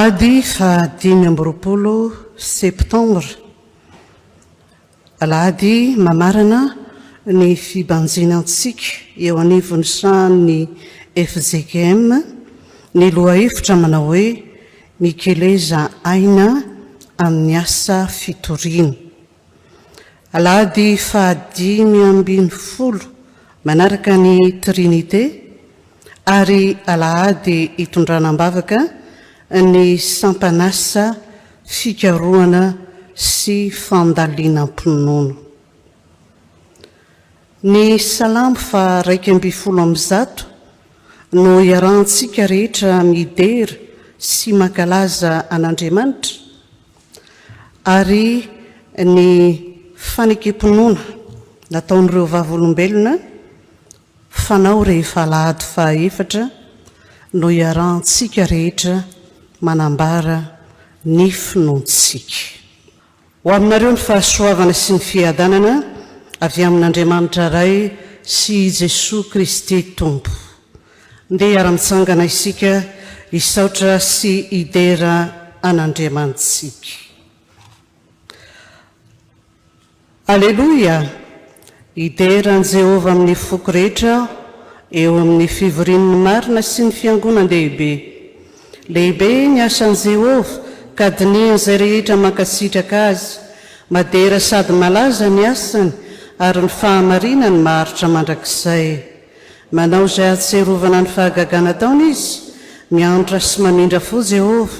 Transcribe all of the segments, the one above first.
Alahady fa 5 septambra. Alahady mamarana ny fibanjinantsika eo anivony sahan'ny FJKM ny lohahevitra manao hoe Mikeleza aina amin'ny asa fitoriana. Alahady fa 5 manaraka ny Trinité ary alahady hitondranam-bavaka ny sampanasa Fikarohana sy Fandalinam-pinoana. Ny salamo fa 120 no iarahantsika rehetra midera sy mankalaza an'Andriamanitra ary ny fanekem-pinoana nataon'ireo vavolombelona fanao rehefa alahady fa 4 no iarahantsika rehetra manambara ny finoantsika. Ho aminareo ny fahasoavana sy ny fiadanana avy amin'Andriamanitra ray sy Jesosy Kristy Tompo. Ndeha ara-mitsangana isika hisaotra sy hidera an'Andriamanitsika. Aleluia! Hidera an Jehova amin'ny foko rehetra eo amin'ny fivorian'ny marina sy ny fiangonan-dehibe. Lehibe ny asan'i Jehova ka dinihan'izay rehetra mankasitraka azy. Madera sady malaza ny asany ary ny fahamarinany maharitra mandrakizay. Manao izay atserovana ny fahagagana taona izy, mianatra sy mamindra fo Jehova.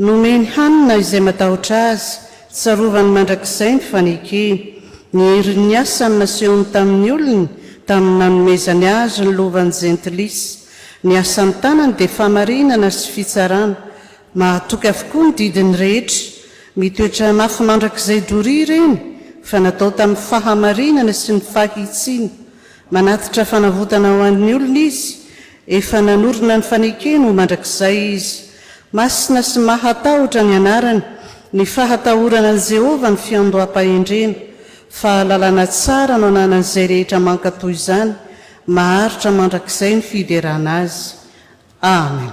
Nomeny hanina izay matahotra azy, tsarovany mandrakizay ny fanekeny. Ny herin'ny asany nasehony tamin'ny olony, tamin'ny nanomezany azy ny lovan'ny 𝙁𝙧𝙤𝙬. Ny asan'ny tanany dia famarinana sy fitsarana, mahatoky avokoa ny didiny rehetra. Mitoetra mafy mandrakizay doria ireny, fa natao tamin'ny fahamarinana sy ny fahitsiana. Manatitra fanavotana ho an'ny olona izy, efa nanorina ny fanekeny ho mandrakizay izy. Masina sy mahatahotra ny anarany, ny fahatahorana ny Jehova ny fiandoham-pahendrena. Fa lalana tsara no ananan'izay rehetra mankatoy izany, maharitra mandrakizay ny fiderana azy. Amen.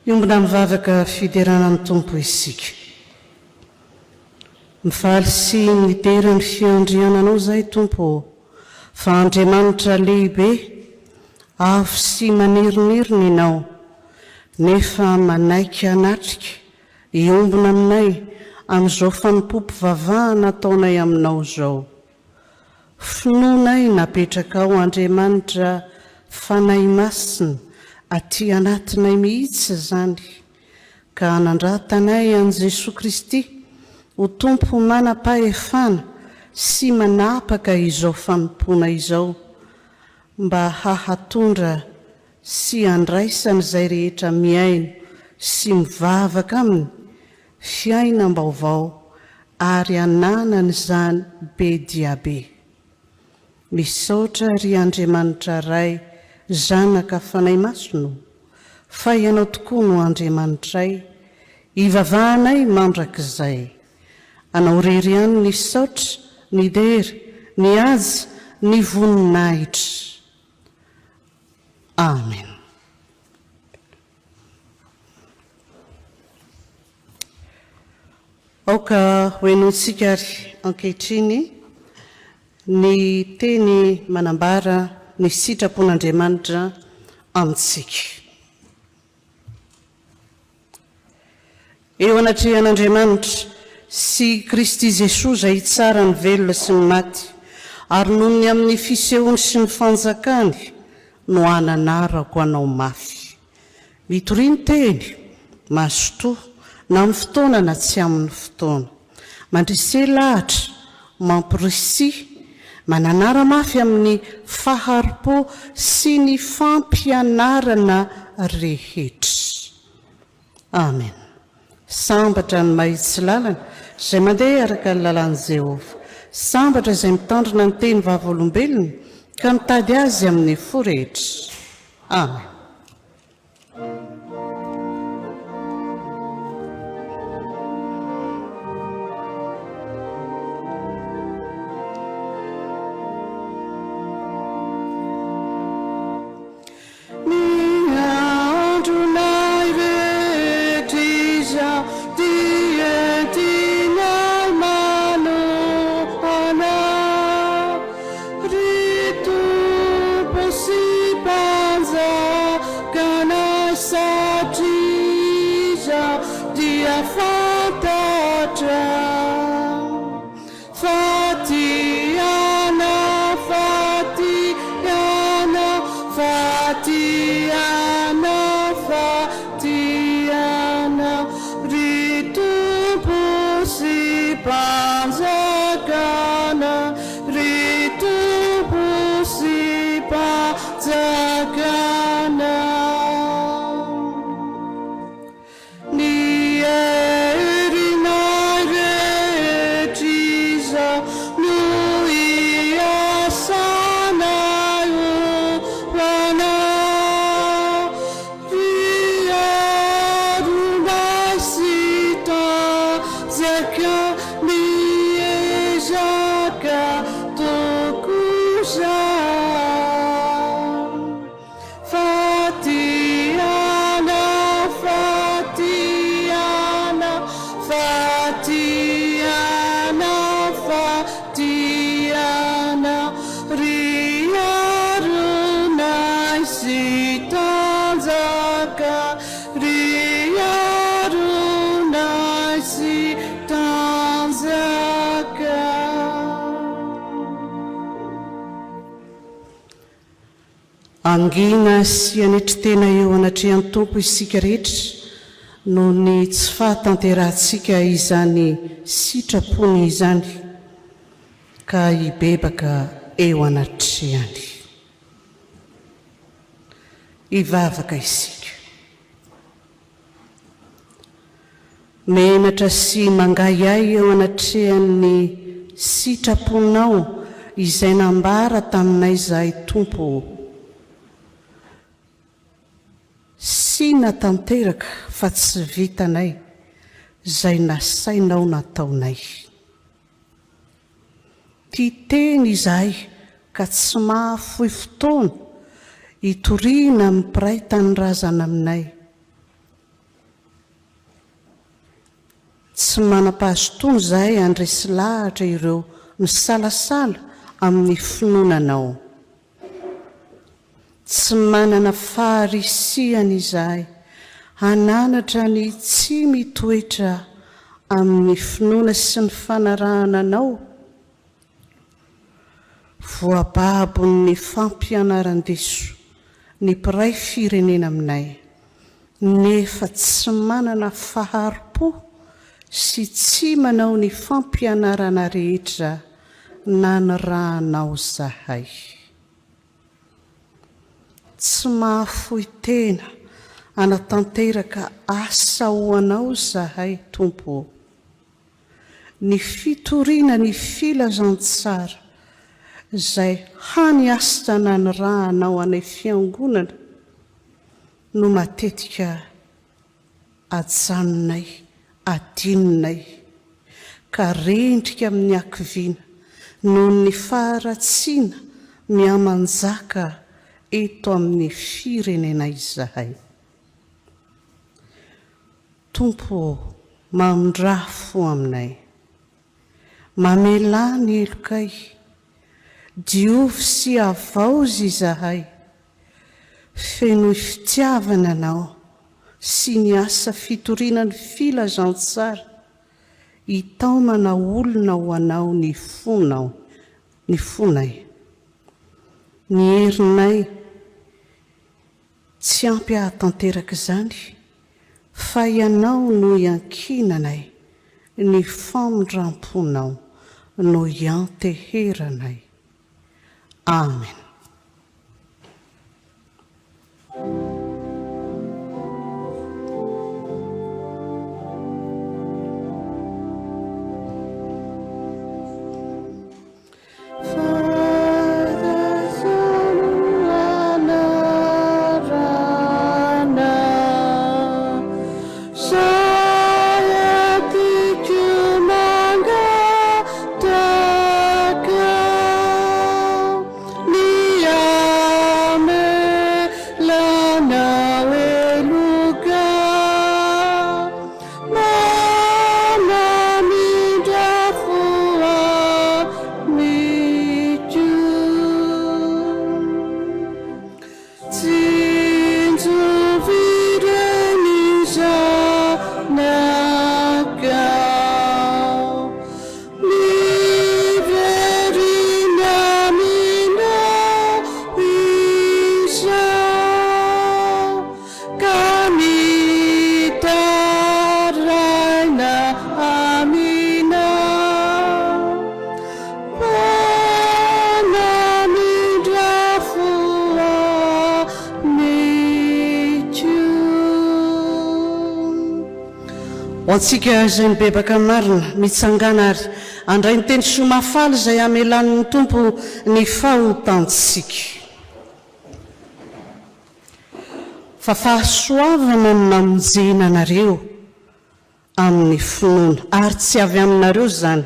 Iombona mivavaka fiderana ny Tompo isika. Mifaly sy midera ny fiandriananao izay Tompo, fa Andriamanitra lehibe, avo sy manerinirina ianao. nefa manaiky anatrika iombona aminay amin'izao fanompoam-pivavahana ataonay aminao izao. Finoanay napetraka ao Andriamanitra fanahy masina aty anatinay mihitsy izany, ka anandratanay an' Jesosy Kristy ho tompo manam-pahefana sy manapaka izao fanompoana izao, mba hahatondra sy andraisana izay rehetra miaino sy mivavaka aminy fiainam-baovao ary ananany izany be dia be. Misaotra ry Andriamanitra ray, zanaka fanahy masino, fa ianao tokoa no Andriamanitray, ivavahanay mandrakizay. Anao rery ihany ny saotra, ny dera, ny azy, ny voninahitra. Amen. Aoka hoenontsika ankehitriny ny teny manambara ny sitrapon'Andriamanitra amintsika. Eo anatrehan'Andriamanitra sy Kristy Jesosy izay tsara ny velona sy ny maty, ary noho ny amin'ny fisehoany sy ny fanjakany no ananarako anao mafy. Mitoriany teny, mahasotoa na amin'ny fotoana na tsy amin'ny fotoana, mandrisy lahatra, mampirisy, mananara mafy amin'ny faharipo sy ny fampianarana rehetra. Amen. Sambatra ny mahitsy lalana izay mandeha araka ny lalan'i Jehova, sambatra izay mitandrina ny teny vavolombelona ka mitady azy amin'ny fo rehetra. Amen. Angina sy anetry tena eo anatrehan'ny tompo isika rehetra noho ny tsy fahatanterantsika izany sitrapony izany, ka hibebaka eo anatrehany. Hivavaka isika. Menatra sy mangay ahy eo anatrehan'ny sitraponao izay nambara taminay izahay tompo. Sy natanteraka fa tsy vitanay izay nasainao nataonay. Titeny izahay ka tsy mahafohy fotoana hitoriana amin'ny mpiray tanorazana aminay. Tsy manam-pahazotoana izahay handresy lahatra ireo misalasala amin'ny finoananao. Tsy manana faharisiana izahay hananatra ny tsy mitoetra amin'ny finoana sy ny fanarahana anao, voababon'ny fampianaran-deso ny mpiray firenena aminay, nefa tsy manana faharo-po sy tsy manao ny fampianarana rehetra na ny rahanao zahay. Tsy mahafoy tena anatanteraka asa ho anao zahay, Tompo, ny fitoriana ny filazantsara izay haniasana ny rahanao anay fiangonana no matetika ajanonay, adinonay, ka rendrika amin'ny ankiviana noho ny faharatsiana miamanjaka eto amin'ny firenenay zahay. Tompo, mamondrafo aminay, mamela ny elokay, diovy sy avaozy izahay, feno fitiavana anao sy ny asa fitoriana ny filazantsara, hitaomana olona ho anao ny fonay. Ny herinay tsy ampy ahatanteraka izany, fa ianao no iankinanay, ny famondramponao no ianteheranay. Amen. Ho antsika izay mibebaka marina, mitsangana ary andray ny teny somafaly izay amelan'ny Tompo ny fahotantsika. Fa fahasoavana no namonjena anareo amin'ny finoana, ary tsy avy aminareo izany,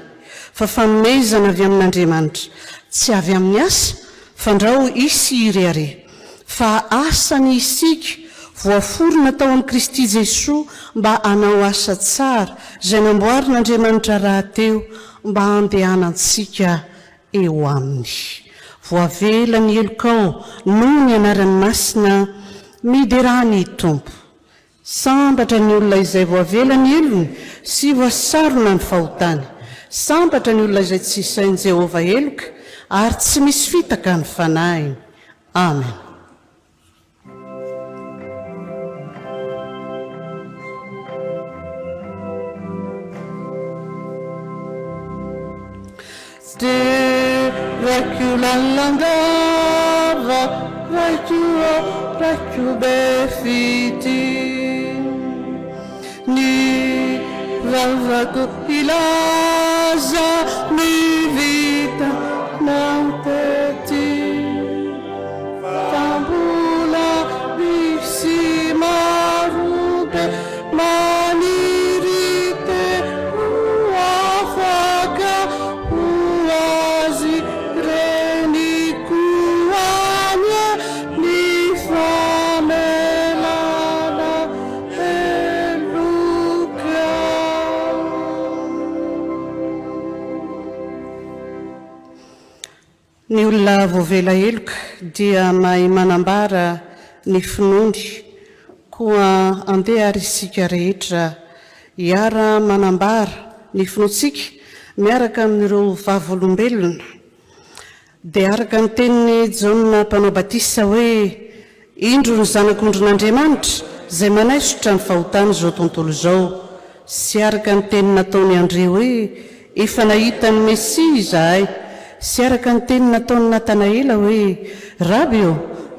fa fanomezana avy amin'Andriamanitra, tsy avy amin'ny asa, fandrao isy ireare, fa asa ny isika voaforona tao amin'ny Kristy Jesosy mba hanao asa tsara izay namboarin'Andriamanitra rahateo mba handehanantsika eo aminy. Voavela ny elokao noho ny anaran'ny masina miderany Tompo. Sambatra ny olona izay voavela ny elony sy voasarona ny fahotany. Sambatra ny olona izay tsy isain'i Jehovah eloka ary tsy misy fitaka ny fanahiny. Amen. Rakulalangava, rakubefiti, ni ravaku ilaza, ni vita nauteti, tambula bisi marube, manirite uafaka uazi reni kuanya ni famelana eluka. Ny olona voavela eloka dia mahay manambara ny finoany, koa andeha ary isika rehetra hiara manambara ny finoantsika miaraka amin'ireo vavolombelona dia araka ny tenin'ny Jaona mpanao batisa hoe indro ny zanak'ondrin'Andriamanitra izay manaisotra ny fahotana izao tontolo izao, sy araka ny teny nataony Andre hoe efa nahita ny Mesia izahay, sy araka ny teny nataony Natanaela hoe Rabi,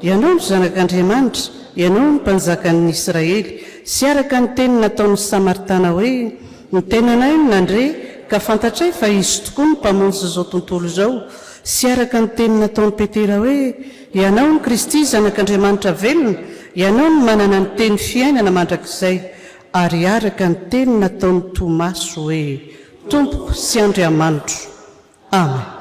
ianao ny zanak'Andriamanitra, ianao ny mpanjakan'ny Israely, sy araka ny teny nataony Samaritana hoe ny tenanay ny Andre ka fantatray fa izy tokoa ny mpamonjy izao tontolo izao, sy araka ny teny nataony Petera hoe ianao ny Kristy zanak'Andriamanitra velona, ianao ny manana ny teny fiainana mandrakizay, ary araka ny teny nataony Tomaso hoe Tompoko sy Andriamanitro. Amen.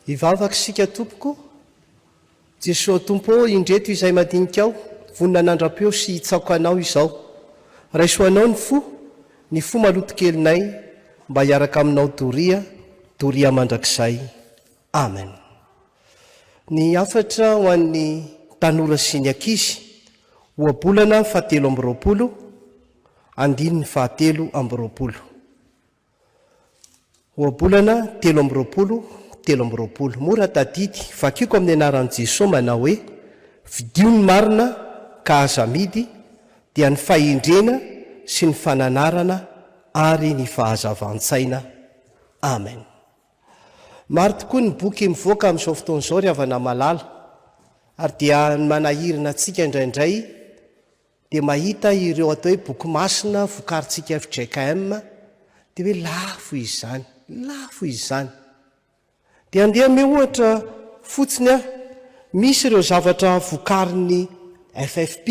Ivavaka sika tompoko, Jesosy tompo indreto izay madinika ao, vonina nandrapeo sy hitsaoko anao izao. Raisoanao ny fo maloto kelinay, mba hiaraka aminao doria mandrakizay. Amen. Ny afatra ho an'ny tanora sy ny ankizy, ohabolana 7 andininy 7. Ohabolana 7 mora tadidy vakiko amin'ny anaran'i Jesosy manao hoe vidio ny marina ka aza midy dia ny fahendrena sy ny fananarana ary ny fahazavan-tsaina. Amen. Maro tokoa ny boky mivoaka amin'izao fotoan'izao ry havana malala, ary dia manahirina antsika indraindray dia mahita ireo atao hoe boky masina vokarintsika FJKM dia hoe lafo izany. Dia andeha me ohatra fotsiny misy ireo zavatra vokarin'ny FFP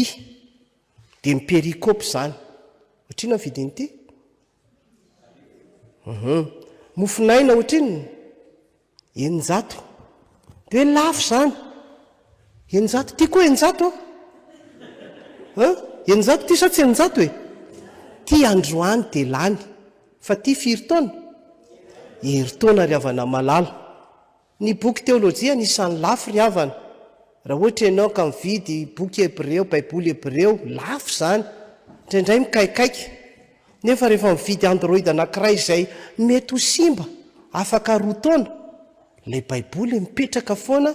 dia miperikopy zany. Ohatrina vidiny ity? Mofinaina ohatriny 900. Dia hoe lafo zany. 900 ty koa 900 900 ty sa tsy 900 hoe? Ty androany dia lany. Fa ty 4 taona? 2 taona ry havana malala. Ny boky teolojia nisan'ny lafo ry havana. Raha ohatra ianao ka mividy boky Hebreo, baiboly Hebreo, lafo zany. Indraindray mikaikaiky. Nefa rehefa mividy Android anankiray izay mety ho simba, afaka 2 taona, ilay baiboly mipetraka foana,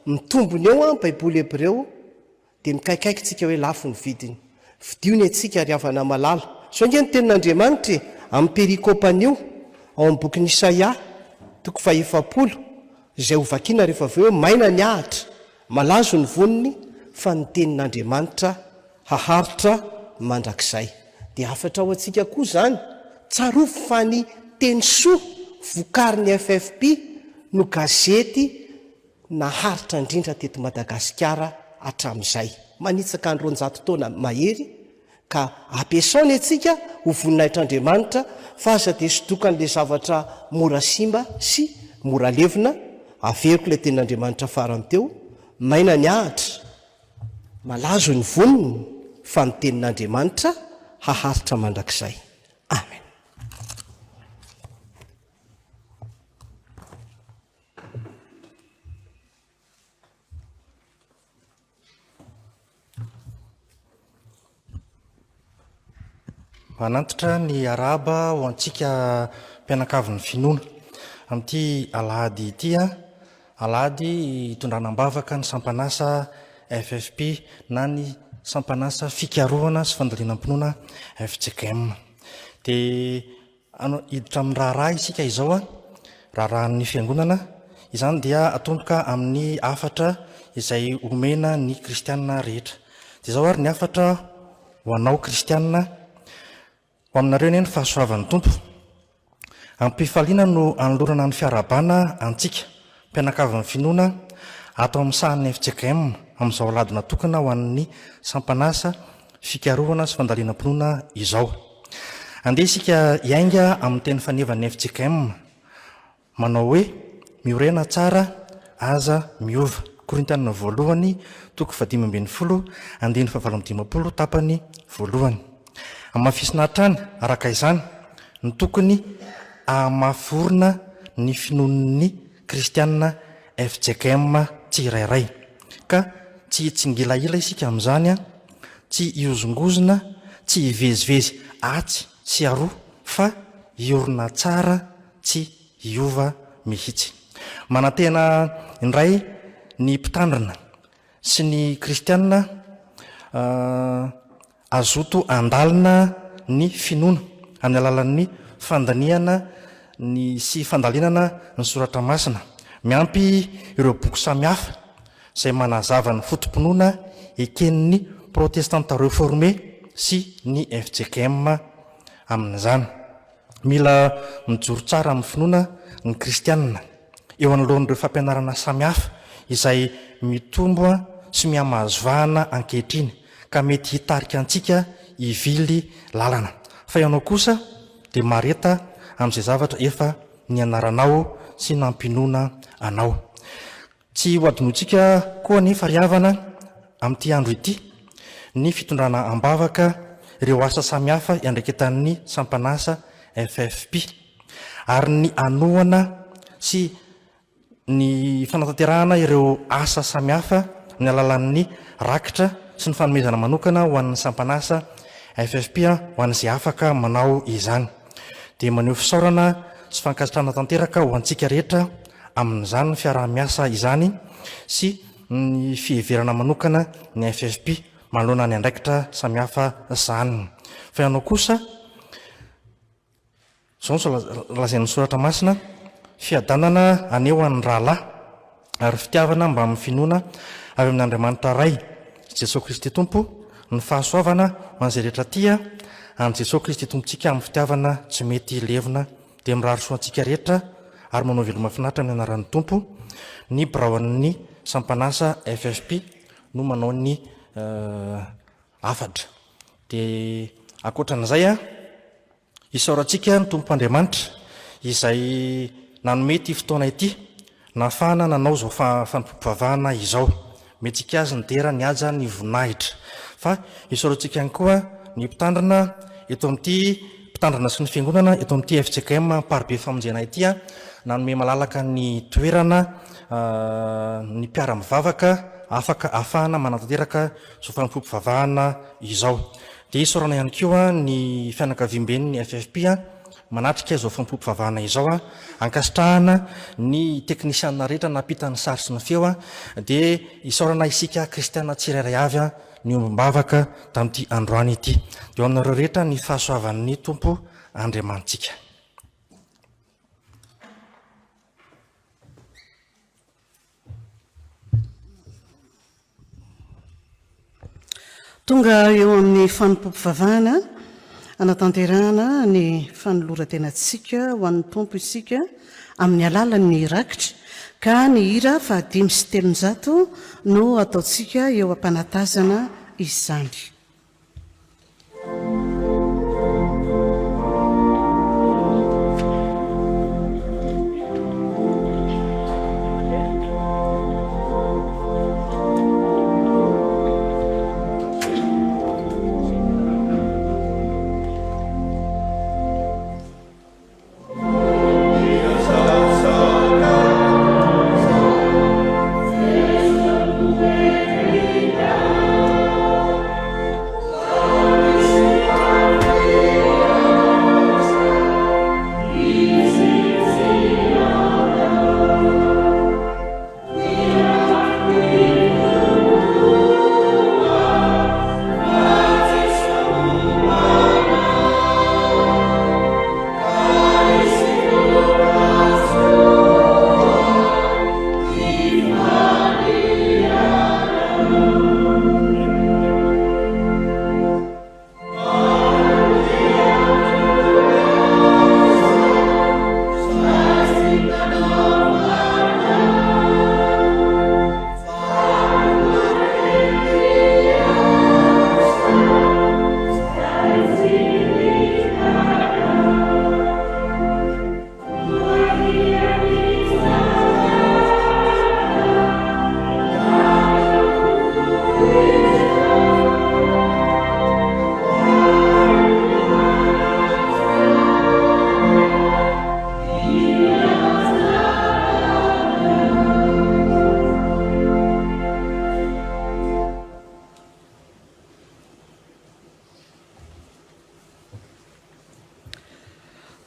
mitombony eo baiboly Hebreo, dia mikaikaiky tsika hoe lafo ny vidiny. Vidiony antsika ry havana malala. So ange ny tenin'Andriamanitra amin'ny perikôpanio ao amin'ny boky Isaia 40 izay ho vakiana rehefa avy eo maina ny ahatra, malazo ny voniny fa ny tenin'Andriamanitra haharitra mandrakizay. Dia afatra ho antsika koa zany, tsarofo fa ny teny soa vokarin'ny FFP no gazety naharitra indrindra teto Madagasikara hatramin'izay. Manitsaka ny 200 taona mahery ka ampiasaony antsika ho voninahitr'Andriamanitra fa aza dia sodokan'ilay zavatra mora simba sy mora levina. Averiko ilay tenin'Andriamanitra farany teo, maina ny ahatra, malazo ny voniny fa ny tenin'Andriamanitra haharitra mandrakizay. Amen. Manantitra ny araba ho antsika mpianakavin'ny finoana amin'ity alahady ity alahady itondranam-bavaka ny sampanasa FFP na ny sampanasa Fikarohana sy Fandalinam-pinoana FJKM. Dia hiditra amin'ny raharaha isika izao raharahan'ny fiangonana izany dia atomboka amin'ny afatra izay omena ny kristianina rehetra. Dia izao ary ny afatra ho anao kristianina ho aminareo ny fahasoavan'ny tompo. Ampifaliana no anolorana ny fiarabana antsika mpianakavin'ny finoana ato amin'ny sahan'ny FJKM amin'izao alady natokana ho an'ny sampanasa fikarohana sy fandalinam-pinoana izao. Andeha isika iainga amin'ny teny fanevan'ny FJKM manao hoe miorena tsara aza miova. Korintianina voalohany toko 5:10 tapany voalohany. Amafisina hatrany araka izany ny tokony amaforona ny finoan'ny kristianina FJKM tsirairay ka tsy hitsingilaila isika amin'izany a, tsy hiozongozona, tsy hivezivezy atsy sy aroa fa hiorina tsara, tsy hiova mihitsy. Manantena indray ny mpitandrina sy ny kristianina azoto andalina ny finoana amin'ny alalan'ny fandaniana ny sy fandalinana ny soratra masina, miampy ireo boky samihafa izay manazava ny fotompinoana eken'ny protestanta reformé sy ny FJKM amin'izany. Mila mijoro tsara amin'ny finoana ny kristianina eo anoloan'ireo fampianarana samihafa izay mitombo sy mihamazovahana ankehitriny ka mety hitarika antsika hivily lalana. Fa ianao kosa dia mareta amin'izay zavatra efa nianaranao sy nampinoana anao. Tsy ho adinotsika koa ny fariavana amin'ity andro ity ny fitondrana ambavaka ireo asa samihafa iandraikitan'ny sampanasa FFP ary ny anoana sy ny fanatanterahana ireo asa samihafa ny alalan'ny rakitra sy ny fanomezana manokana ho an'ny sampanasa FFP ho an'izay afaka manao izany. Dia maneho fisaorana sy fankasitrana tanteraka ho antsika rehetra amin'izany ny fiarah-miasa izany sy ny fiheverana manokana ny FFP manoloana ny andraikitra samihafa izany. Fa ianao kosa izao lazain'ny soratra masina, fiadanana aneo an'ny rahalahy ary fitiavana mba amin'ny finoana avy amin'ny Andriamanitra ray Jesosy Kristy Tompo, ny fahasoavana ho an'izay rehetra tia any Jesosy Kristy Tompontsika amin'ny fitiavana tsy mety levina dia mirary soa antsika rehetra ary manao veloma finaritra amin'ny anaran'ny Tompo. Ny biraon'ny sampanasa FFP no manao ny afatra. Dia ankoatran'izay isaorantsika ny Tompoandriamanitra izay nanome ity fotoana ity nafahana nanao izao fampivavahana izao. Metsika azy ny dera ny aja ny voninahitra. Fa isaorantsika ihany koa ny mpitandrina eto amin'ity mpitandrina sy ny fiangonana eto amin'ity FJKM Amparibe Famonjena ity nanome malalaka ny toerana ny mpiara-mivavaka afaka ahafahana manatanteraka izao fampivavahana izao. Dia isaorana ihany koa ny fianakaviam-ben'ny FFP manatrika izao fampivavahana izao ankasitrahana ny teknisianina rehetra nampitany sary sy ny feo dia isaorana isika kristiana tsirairay avy ny ombim-bavaka tamin'ity androany ity. Eo aminareo rehetra ny fahasoavan'ny Tompo Andriamantsika. Tonga eo amin'ny fanompompivavahana anatanterahana ny fanoloran-tenantsika ho an'ny tompo isika amin'ny alalan'ny rakitra ka ny hira 5:300 no ataontsika eo ampanatazana izany.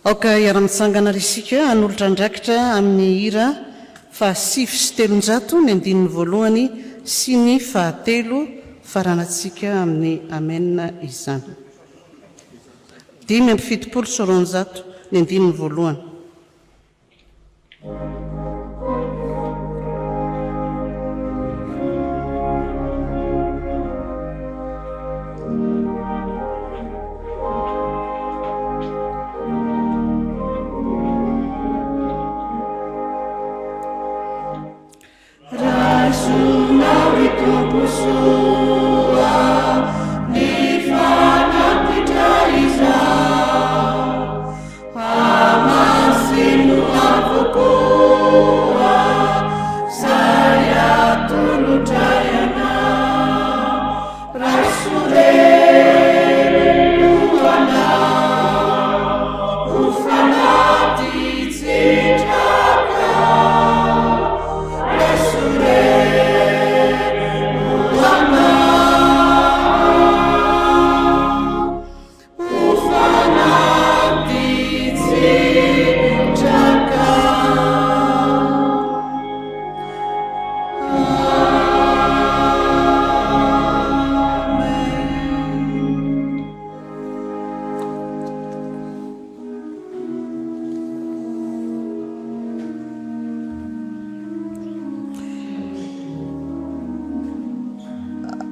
aoka iara-mitsangana risika hanolotra andrakitra amin'ny hira fa 5 ny andininy voalohany sy ny fahatelo faranantsika amin'ny amin'ny izany 5:70 ny andininy voalohany.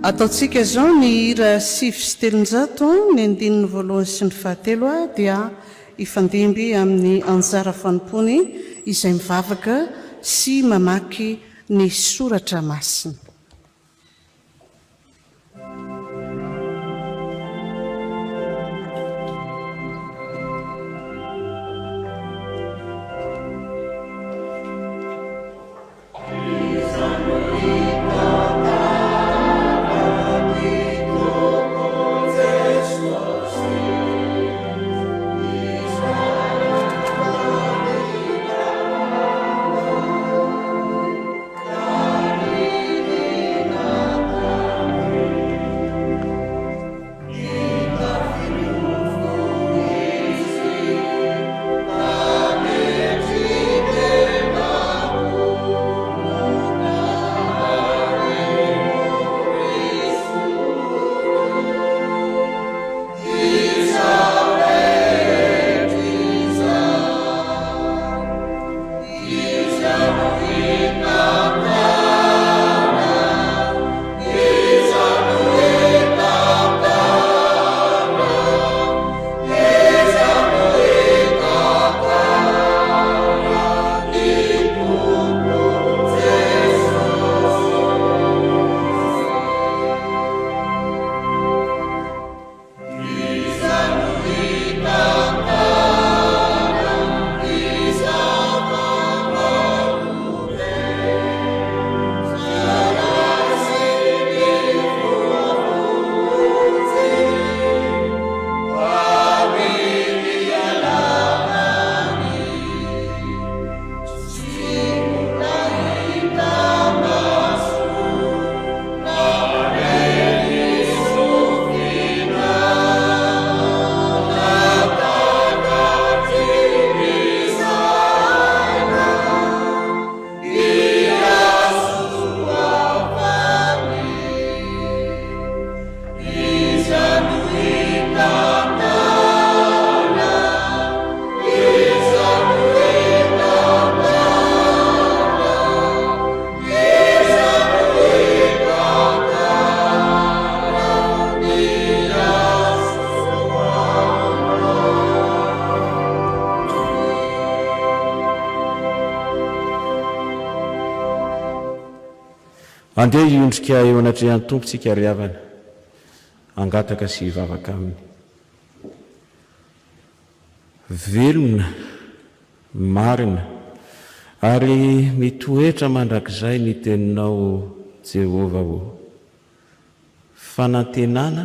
Ataontsika izao ny hira 5:70 ny andininy voalohany sy ny fahatelo dia ifandimby amin'ny anjara fanompony izay mivavaka sy mamaky ny soratra masina. Andeha iondrika eo anatrehan'ny tompontsika ry havana, angataka sy hivavaka aminy. Velona, marina, ary mitoetra mandrakizay ny teninao Jehova ho. Fanantenana,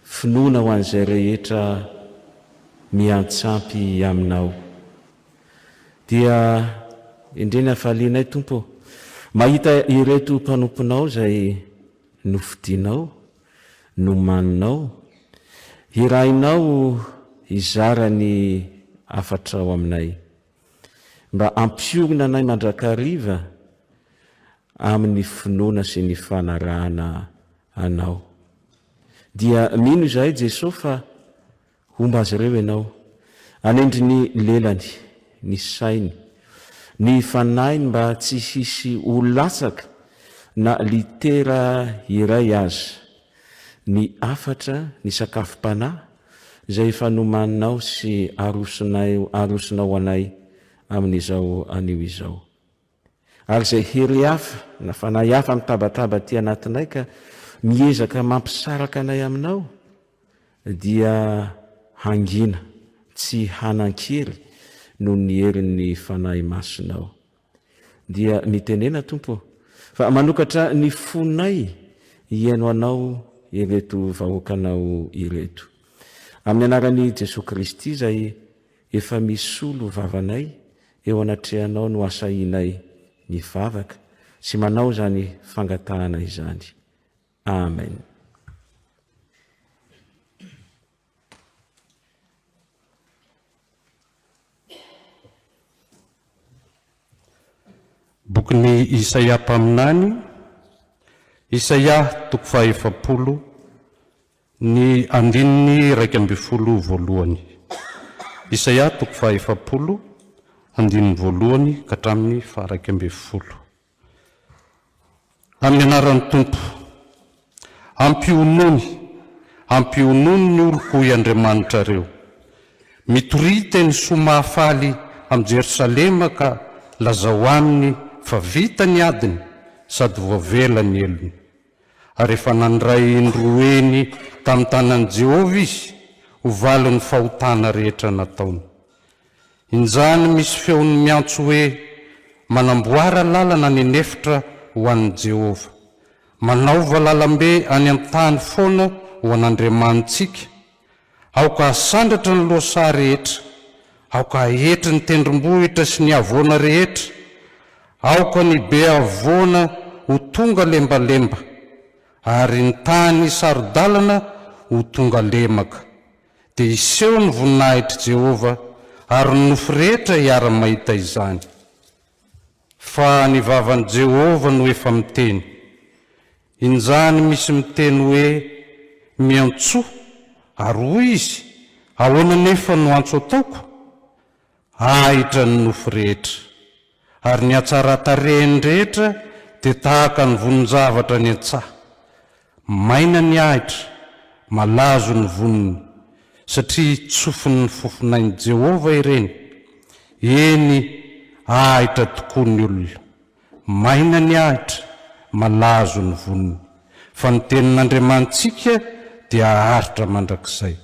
finoana ho an'izay rehetra miantsampy aminao. Dia indreny hafalianay Tompo, mahita ireto mpanomponao izay nofidianao, nomaninao, hirainao izara ny afatra ao aminay mba ampiorina anay mandrakariva amin'ny finoana sy ny fanarahana anao. Dia mino izahay Jesosy fa homba azy ireo ianao anendry ny lelany, ny sainy, ny fanainy mba tsy hisy olatsaka na litera iray azy, ny afatra ny sakafom-panahy izay fanomaninao sy arosinao anay amin'izao anio izao. Ary izay hery hafa na fanahy hafa mitabataba ty anatinay ka miezaka mampisaraka anay aminao dia hangina tsy hanan-kery noho ny herin'ny fanahy masinao. Dia mitenena Tompo fa manokatra ny fonay hiaino anao ireto vahoakanao ireto. Amin'ny anaran'i Jesosy Kristy izay efa misolo vavanay eo anatrehanao no asainay mivavaka sy manao zany fangatahana izany. Amen. Bokin'ny Isaia mpaminany, Isaia 40 ny andininy 1 voalohany. Isaia 40 andininy voalohany ka hatramin'ny 1. Amin'ny anaran'ny Tompo, ampionony ny oloko i Andriamanitra reo. Mitorita ny somafaly am Jerusalema ka lazao aminy fa vita ny adiny sady voavela ny elony. Ary efa nandray indroeny tamin'ny tanan'i Jehovah izy ho valy ny fahotana rehetra nataony. Injany misy feony miantso hoe manamboara lalana ny nefitra ho an'i Jehovah, manaova lalambe any amin'ny tany foana ho an'Andriamanitsika. Aoka asandratra ny losa rehetra, aoka ahetry ny tendrombohitra sy ny avoana rehetra, aoka ny be avoana ho tonga lembalemba, ary ny tany sarodalana ho tonga lemaka. Dia iseho ny voninahitry Jehovah ary ny nofo rehetra hiara-mahita izany. Fa ny vavan'i Jehovah no efa miteny. Injany misy miteny hoe miantsoa ary hoy izy, ahoana nefa no antso ataoko? Ahitra ny nofo rehetra, ary ny atsaratarehiny rehetra dia tahaka ny vonin-javatra ny antsaha. Maina ny ahitra, malazo ny voniny, satria tsofin'ny fofonain'i Jehovah ireny. Eny ahitra tokoa ny olona, maina ny ahitra, malazo ny voniny. Fa ny tenin'Andriamanitsika dia aharitra mandrakizay.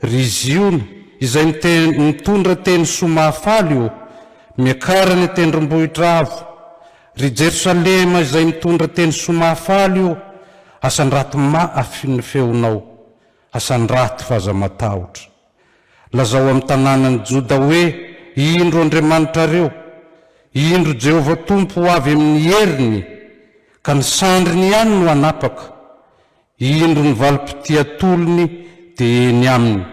Ry Ziona izay mitondra teny somafaly io, miakara ny tendrombohitra avo. Ry Jerusalema izay mitondra teny somafaly io, asandrato mafy ny feonao, asandrato faza-matahotra. Lazao amin'ny tanànan'i Joda hoe indro Andriamanitra reo, indro Jehovah Tompo ho avy amin'ny heriny, ka ny sandriny ihany no anapaka. Indro ny valim-pitiatolony dia eny aminy,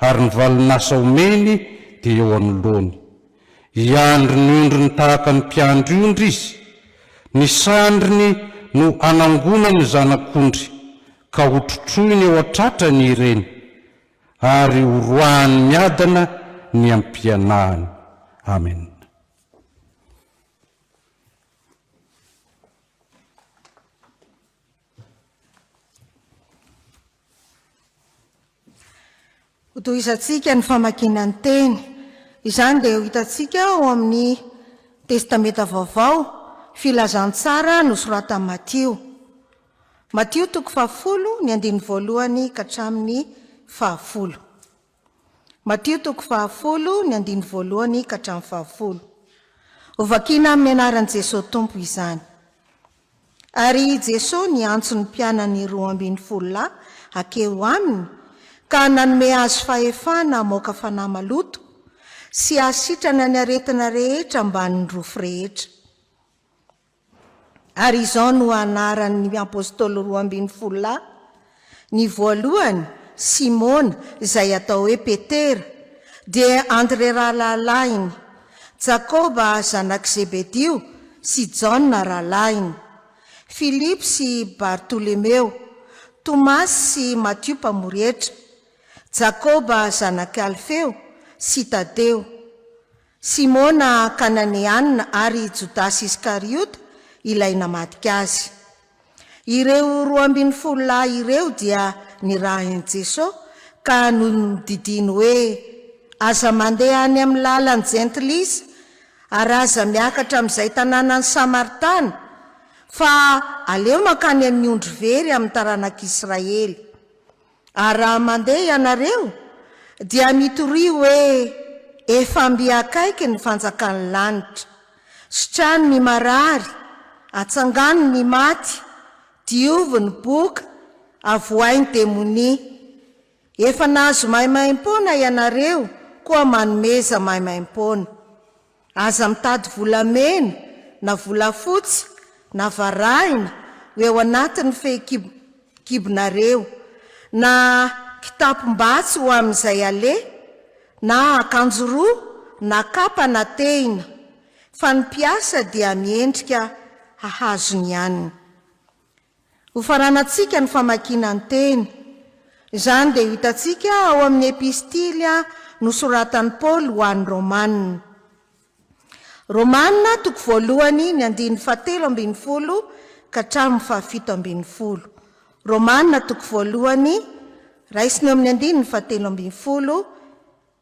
ary ny valinasa omeny dia eo anoloany. Iandro ny ondriny tahaka ny mpiandry izy, ny sandriny no anangona ny zanak'ondry, ka hotrotroiny eo atratrany ireny, ary horoahany miadana ny ampianahany. Amen. Hotohizatsika ny famakiana ny teny. Izany dia ho hitantsika ao amin'ny testamenta vaovao, filazantsara nosoratan Matio. Matio 10 ny andiny voalohany ka hatramin'ny 10. Matio 10 ny andiny voalohany ka hatramin'ny 10. Hovakiana amin'ny anaran'i Jesosy Tompo izany. Ary Jesosy niantso ny mpianany 12 akeo aminy, ka nanome azy fahefana moka fanahy maloto sy asitrana ny aretina rehetra ambany ny rofo rehetra. Ary izao no anaran'ny apôstôly 12, ny voalohany Simona izay atao hoe Petera, dia Andre rahalahlainy, Jakoba zanak Zebedio sy Jaona rahalainy, Philippe sy Bartolomeo, Tomasy sy Matiu mpamoretra, Jakoba zanak Alfeo sy Tadeo, Simona Kananeanina ary Jodasy Iskariota ilay namadika azy. Ireo 12 lahy ireo dia nirahin' Jesosy ka nodidiny hoe aza mandeha any amin'ny lalany Jentilisa ary aza miakatra amin'izay tanànany Samaritana fa aleo makany amin'ny ondry very amin'ny taranak'Israely. Ary raha mandeha ianareo dia mitory hoe efa mbiakaiky ny fanjakan'ny lanitra, sitrany ny marary, atsangany ny maty, diovy ny boka, avoainy demoni. Efa nahazo maimaim-pona ianareo koa manomeza maimaim-pona. Aza mitady volamena na volafotsy na varahina ho eo anatin'ny fehikibonareo, na kitapom-batsy ho amin'izay ale, na akanjo roa na kapa na tehina, fa ny mpiasa dia miendrika hahazony ihany. Ho faranantsika ny famakiana ny teny, izany dia hitantsika ao amin'ny epistily nosoratan'i Paoly ho an'ny Romanina. Romanina toko voalohany ny 17 ka hatramin'ny 17. Romanina toko voalohany raisiny amin'ny 17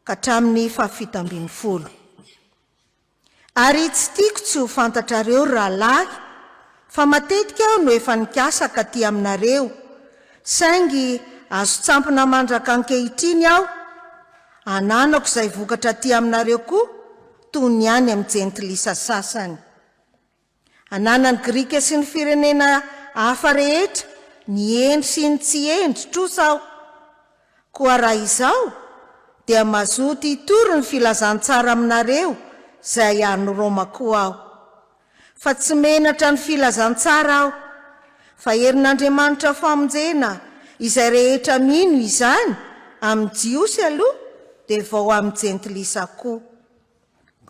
ka hatramin'ny 17. Ary tsy tiako tsy ho fantatrareo rahalahy, fa matetika aho no efa nikasa ka ty aminareo, saingy azo tsampina mandraka ankehitriny aho, ananako izay vokatra ty aminareo koa toy ny any amin'ny Jentilisa sasany. Ananany Grika sy ny firenena hafa rehetra, ny endry sy ny tsy endry trosa aho. Koa raha izao dia mazoto hitory ny filazantsara aminareo izay any Roma koa aho. Fa tsy menatra ny filazantsara aho, fa herin'Andriamanitra famonjena izay rehetra mino izany amin'ny Jiosy aloha dia vao amin'ny Jentilisa koa.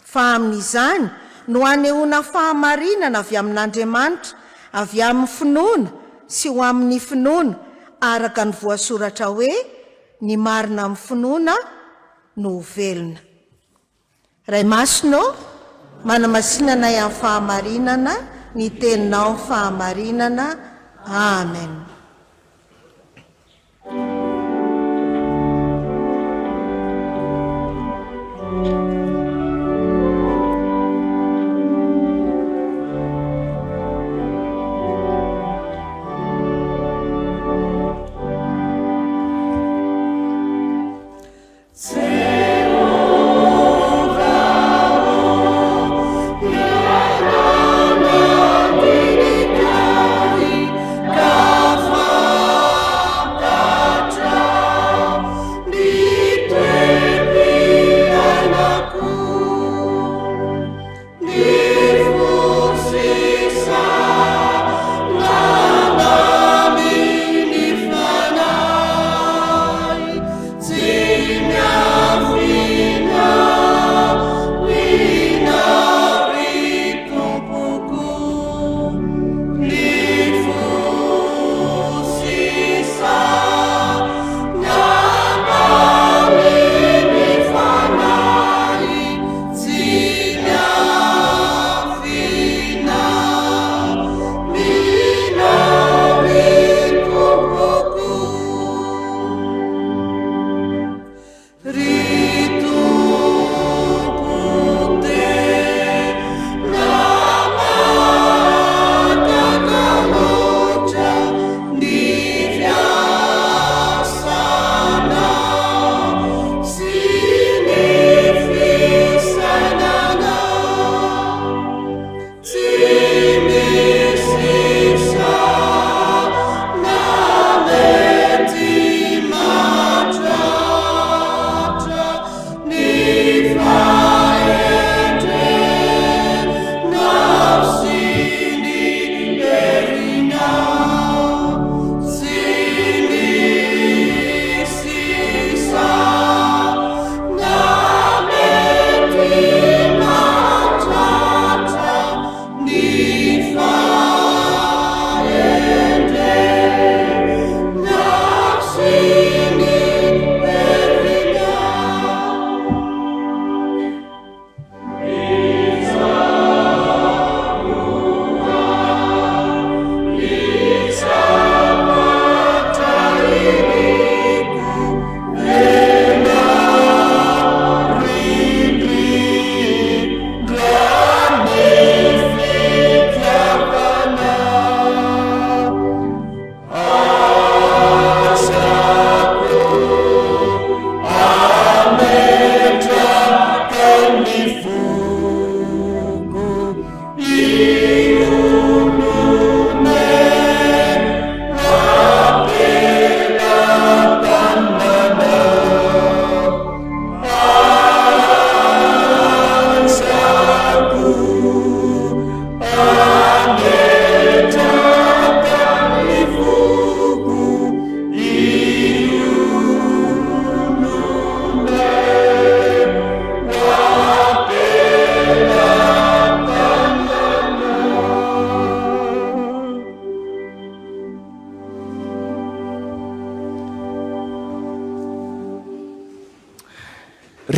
Fa amin'izany no anehoana fahamarinana avy amin'Andriamanitra, avy amin'ny finoana sy ho amin'ny finoana, araka ny voasoratra hoe ny marina amin'ny finoana no velona. Ray masonao manamasinana amin'ny fahamarinana, ny teninao fahamarinana. Amen. Fa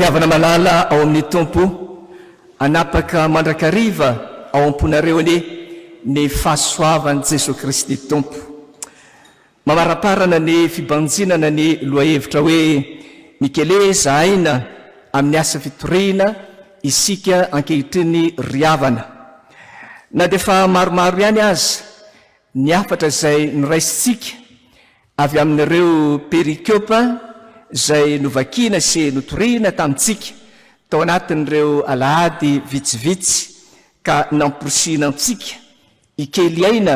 Ravana malala ao amin'ny tompo, anapaka mandrakariva ao amponareo ny fahasoavan'i Jesosy Kristy tompo. Mamaraparana ny fibanjinana ny loahevitra hoe Mikeleza aina amin'ny asa fitoriana isika ankehitriny riavana. Na dia fa maromaro ihany aza ny afatra izay noraisitsika avy amin'ireo perikiopa izay novakina sy notoriana tamintsika tao anatin'ireo alahady vitsivitsy ka namporosina antsika ikely aina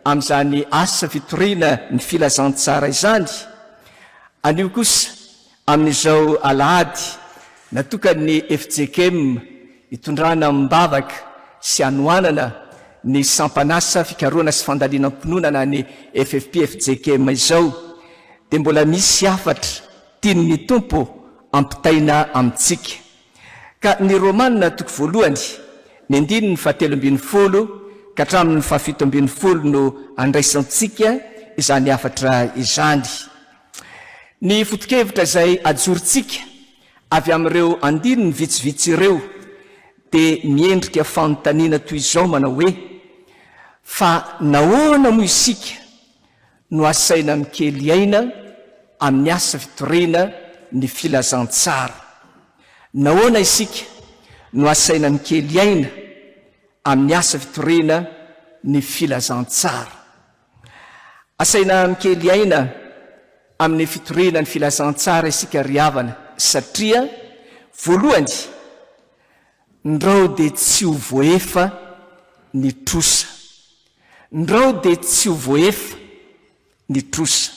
amin'izany asa fitoriana ny filazantsara izany. Anio kosa amin'izao alahady natokany FJKM hitondrana mibavaka sy anoanana ny sampanasa fikarohana sy fandalinam-pinoana na ny FFP FJKM izao, dia mbola misy afatra tian'ny tompo ampitaina amintsika. Ka ny Romanina toko voalohany ny 9:17 ka hatramin'ny 17 no andraisantsika izany afatra izany. Ny foto-kevitra izay ajorintsika avy amin'ireo andininy vitsivitsy ireo dia miendrika fanontaniana toy izao manao hoe fa nahoana moa isika no asaina mikely aina amin'ny asa fitoriana ny filazantsara. Nahoana isika no asaina mikely aina amin'ny asa fitoriana ny filazantsara. Asaina mikely aina amin'ny fitoriana ny filazantsara isika riavana satria voalohany ndrao dia tsy ho voaefa ny trosa. Ndrao dia tsy ho voaefa ny trosa.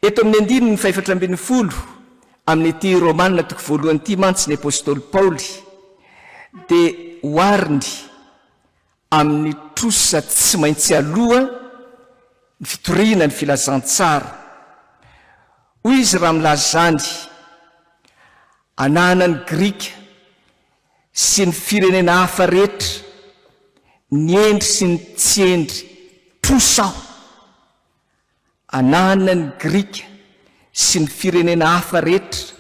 Eto amin'ny 9:17 amin'ny ity Romanina toko voalohany ity mantsy ny apôstôly Paoly dia hoariny amin'ny trosa tsy maintsy aloha ny fitoriana ny filazantsara. Hoy izy raha milaza zany, anana ny Grika sy ny firenena hafa rehetra, ny endry sy ny tsy endry trosa aho. Anana ny Grika sy ny firenena hafa rehetra,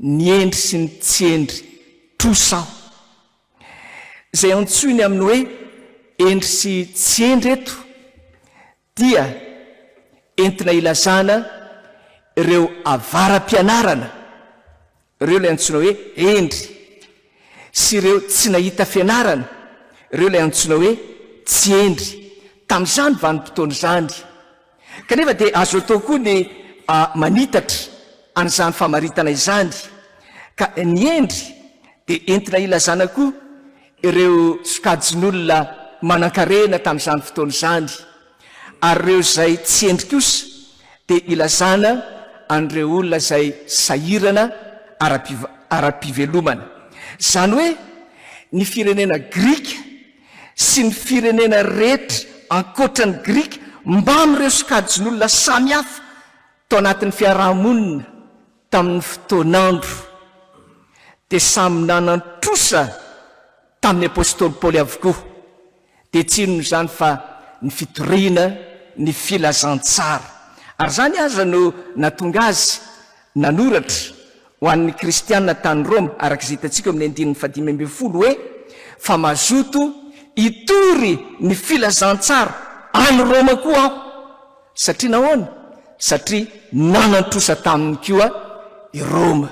ny endry sy ny tsy endry trosa aho. Izay antsoiny amin'ny hoe endry sy tsy endry eto dia entina ilazana ireo avaram-pianarana, ireo ilay antsoina hoe endry, sy ireo tsy nahita fianarana, ireo ilay antsoina hoe tsy endry. Tamin'izany vanim-potoana izany kanefa dia azo atao koa ny manitatra an'izany famaritana izany. Ka ny endry dia entina ilazana koa ireo sokajin'olona manan-karena tamin'izany fotoana izany, ary ireo izay tsy endry kosa dia ilazana an'ireo olona izay sahirana ara-pivelomana. Izany hoe ny firenena Grika sy ny firenena rehetra ankoatran'ny Grika mba amin'ireo sokajin'olona samihafa tao anatin'ny fiarahamonina tamin'ny fotoanandro dia samy nanan-trosa tamin'ny apôstôly Paoly avokoa. Dia tsy inona izany fa ny fitoriana ny filazantsara. Ary zany aza no natonga azy nanoratra ho an'ny kristianina tany Roma arak'izay hitantsika amin'ny 15 hoe fa mazoto hitory ny filazantsara any Roma koa aho. Satria nahoana? Satria nanan-trosa taminy koa i Roma.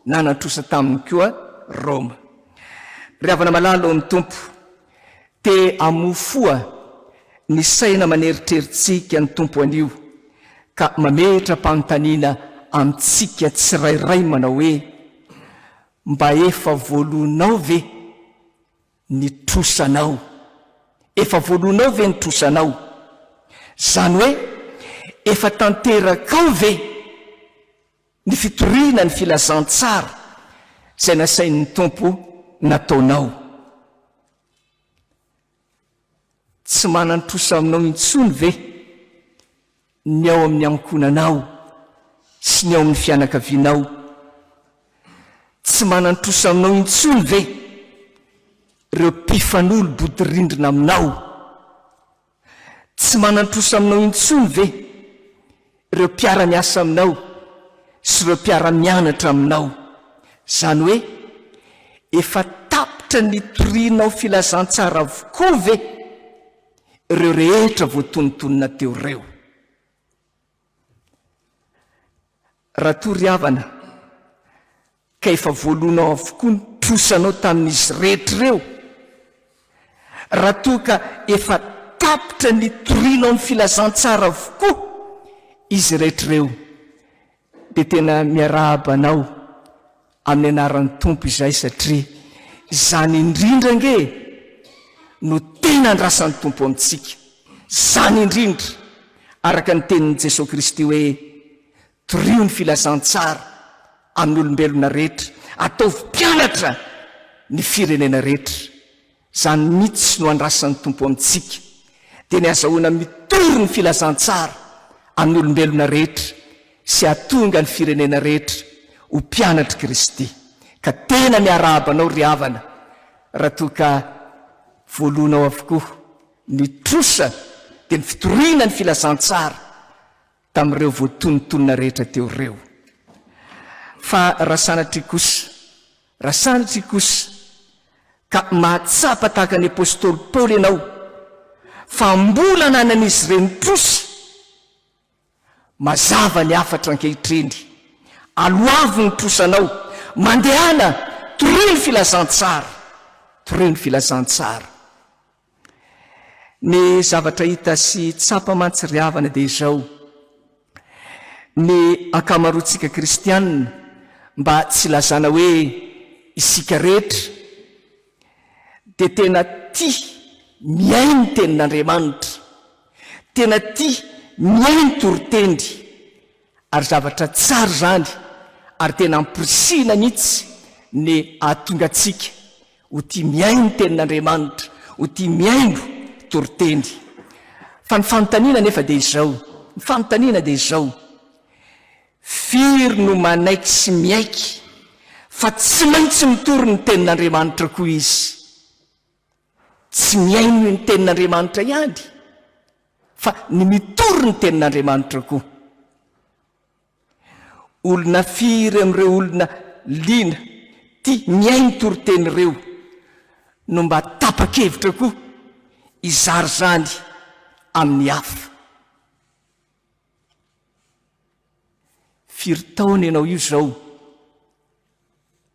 Nanan-trosa taminy koa Roma. Ry havana malala amin'ny tompo, te amofoa ny saina maneritrerittsika ny tompo anio ka mametra mpanontaniana amintsika tsirairay manao hoe mba efa voalonao ve ny trosanao? Efa voalonao ve ny trosanao? Zany hoe efa tanterakao ve ny fitoriana ny filazantsara izay nasain'ny tompo nataonao? Tsy manan-trosa aminao intsony ve ny ao amin'ny ankonanao sy ny ao amin'ny fianakavianao? Tsy manan-trosa aminao intsony ve ireo mpifanolo bodirindrina aminao? Tsy manan-trosa aminao intsony ve ireo mpiara-miasa aminao sy ireo mpiara-mianatra aminao? Zany hoe efa tapitra ny torianao filazantsara avokoa ve ireo rehetra voatonontonona teo reo. Raha tory havana ka efa voalonao avokoa ny trosanao tamin'izy rehetra reo, raha toa ka efa tapitra ny torianao ny filazantsara avokoa izy rehetra reo, dia tena miarabanao amin'ny anaran'ny tompo izay, satria zany indrindra nge no tena andrasan'ny tompo amintsika. Zany indrindra araka ny tenin'i Jesosy Kristy hoe torio ny filazantsara amin'ny olombelona rehetra, ataovy mpianatra ny firenena rehetra. Zany mihitsy no andrasan'ny tompo amintsika, dia ny azahoana mitory ny filazantsara amin'ny olombelona rehetra sy atonga ny firenena rehetra ho mpianatra Kristy. Ka tena miarabanao ry havana raha toa ka voalonao avokoa ny trosa dia ny fitoriana ny filazantsara tamin'ireo voatonontonona rehetra teo reo. Fa raha sanatry kosa ka mahatsapa tahaka ny apôstôly Paoly ianao fa mbola nanan'izy ireny trosa, mazava ny afatra ankehitriny, aloavo ny trosanao, mandehana torio ny filazantsara. Ny zavatra hita sy tsapa mantsy ry havana dia izao: ny ankamaroantsika kristianina mba tsy lazana hoe isika rehetra dia tena tia miainy ny tenin'Andriamanitra, tena tia miainy ny toritendy, ary zavatra tsara zany, ary tena ampirisihana mihitsy ny ahatonga antsika ho tia miainy ny tenin'Andriamanitra, ho tia miaino toritendy. Fa ny fanontaniana nefa dia izao, firy no manaiky sy miaiky fa tsy maintsy mitory ny tenin'Andriamanitra koa izy. Tsy miaino ny tenin'Andriamanitra ihany fa ny mitory ny tenin'Andriamanitra koa. Olona firy amin'ireo olona liana tia miaino toriteny ireo no mba tapa-kevitra koa izary zany amin'ny hafa. Firy taona ianao io zao,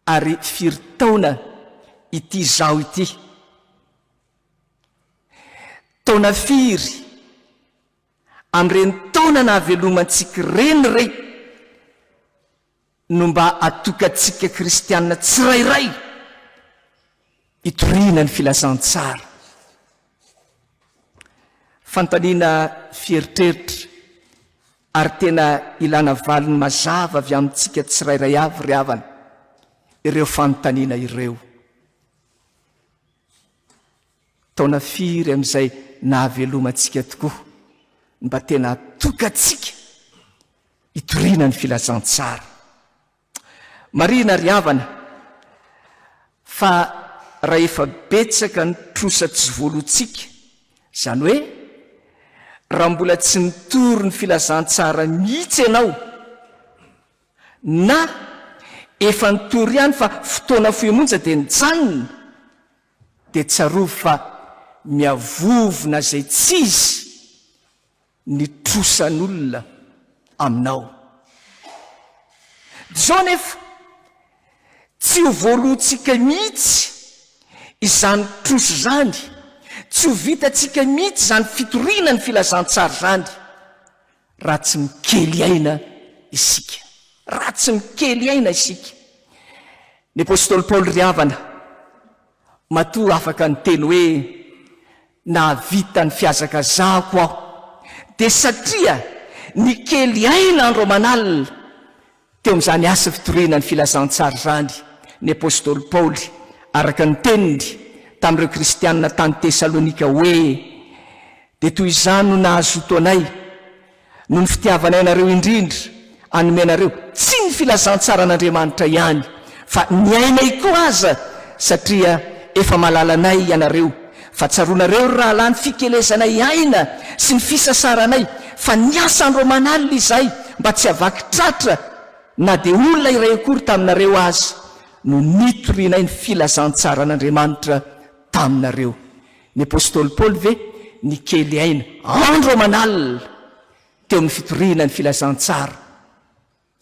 ary firy taona ity zao ity. Taona firy amin'ireny taona nahavelomantsika reny no mba atokantsika kristianina tsirairay hitoriana ny filazantsara. Fantaniana fieritreritra ary tena ilana valiny mazava avy amintsika tsirairay avy ry havana ireo fanontaniana ireo. Taona firy amin'izay nahavelomantsika tokoa mba tena atokantsika hitoriana ny filazantsara. Marina ry havana fa raha efa betsaka ny trosa tsy voaloantsika, zany hoe raha mbola tsy nitory ny filazantsara mihitsy ianao, na efa nitory ihany fa fotoana foemonja dia nijanona, dia tsarovy fa miavovona zay tsy izy ny trosan'olona aminao. Zao nefa tsy ho voaloantsika mihitsy izany troso zany, tsy ho vitatsika mihitsy zany fitoriana ny filazantsara zany raha tsy mikely aina isika. Ny apôstôly Paoly ry havana matoa afaka ny teny hoe nahavita ny fiazakazahako aho, dia satria ny kely aina andro aman'alina teo amin'izany asa fitoriana ny filazantsara zany. Ny apôstôly Paoly araka ny teniny tamin'ireo kristianina tany Tesalonika hoe dia toy izany no nahazoto anay no ny fitiavanay anareo indrindra anomenareo tsy ny filazantsara an'Andriamanitra ihany fa ny ainay koa aza, satria efa malalanay ianareo fa tsaronareo rahalany fikelezanay aina sy ny fisasaranay, fa ny asa andro aman'alina izay mba tsy havaky tratra na dia olona iray akory taminareo azy, no nitorianay ny filazantsara an'Andriamanitra taminareo. Ny apôstôly Paoly ve ny kely aina andro manalina teo amin'ny fitoriana ny filazantsara,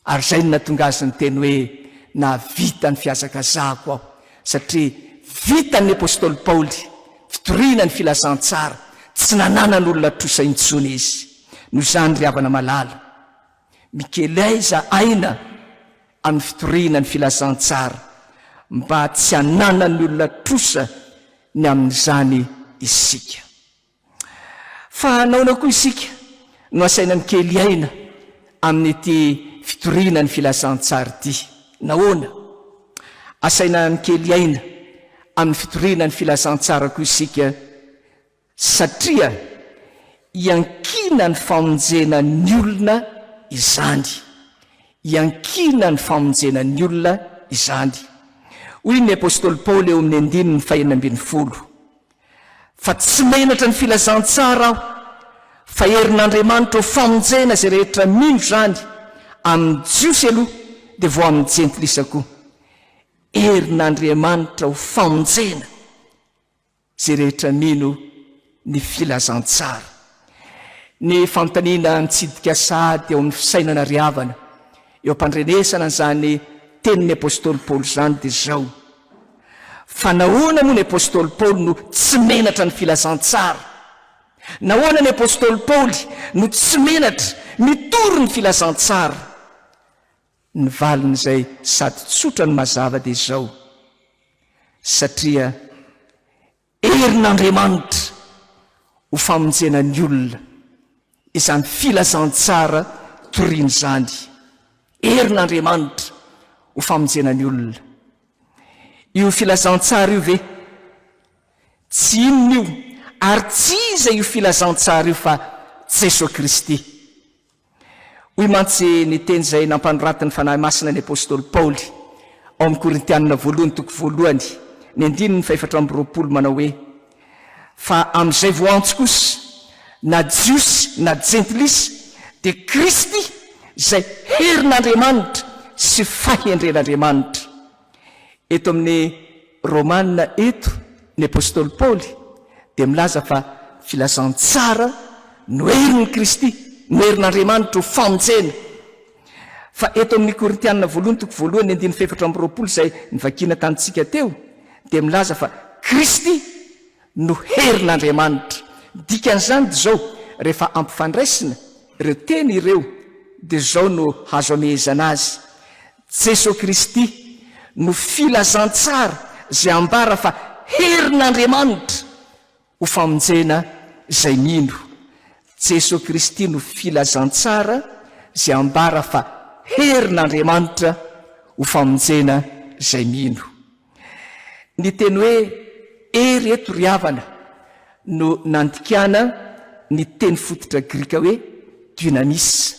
ary zay no natonga azy ny teny hoe na vita ny fiazakazahako aho, satria vitan'ny apôstôly Paoly fitoriana ny filazantsara, tsy nananan'olona trosa intsony izy. Noho izany ry havana malala, Mikeleza aina amin'ny fitoriana ny filazantsara, mba tsy hananany olona trosa ny amin'izany isika. Fa naona koa isika no asaina ny kely aina amin'ity fitoriana ny filazantsara ity. Nahoana asaina ny kely aina amin'ny fitoriana ny filazantsara koa isika? Satria iankina ny famonjena ny olona izany. Iankina ny famonjena ny olona izany. Hoy ny apôstôly Paoly eo amin'ny 9:40, fa tsy menatra ny filazantsara aho, fa herin'Andriamanitra ho famonjena zay rehetra mino zany, amin'ny jiosy aloha dia vao amin'ny jentilisa koa. Herin'Andriamanitra ho famonjena zay rehetra mino ny filazantsara. Ny fanontaniana nitsidika sady eo amin'ny fisainana ry havana eo am-pandrenesana zany tenin'ny apôstôly Paoly zany dia zao: fa nahoana moa ny apôstôly Paoly no tsy menatra ny filazantsara? Nahoana ny apôstôly Paoly no tsy menatra mitory ny filazantsara? Ny valin'izay sady tsotra ny mazava dia zao: satria herin'Andriamanitra ho famonjena ny olona izany filazantsara toriany zany. Herin'Andriamanitra ho famonjena ny olona. Io filazantsara io ve tsy inona io, ary tsy iza io filazantsara io fa Jesosy Kristy. Hoy mantsy ny teny izay nampanoratiny fanahy masina ny apôstôly Paoly ao amin'ny Korintianina 1:20, ny 4:20 manao hoe: fa amin'izay voantso kosa na jiosy na jentilisa dia Kristy izay herin'Andriamanitra sy fahendren'Andriamanitra. Eto amin'ny Romanina eto ny apôstôly Paoly dia milaza fa filazantsara no herin'i Kristy, no herin'Andriamanitra ho famonjena. Fa eto amin'ny Korintianina 1:20, ny 4:20 izay nivakiana tamintsika teo dia milaza fa Kristy no herin'Andriamanitra. Dikan'izany dia zao, rehefa ampifandraisina ireo teny ireo dia zao no hazo amehezana azy: Jesosy Kristy no filazantsara zay ambara fa herin'Andriamanitra ho famonjena zay mino. Jesosy Kristy no filazantsara zay ambara fa herin'Andriamanitra ho famonjena zay mino. Ny teny hoe hery eto ry havana no nandikana ny teny fototra grika hoe dynamis.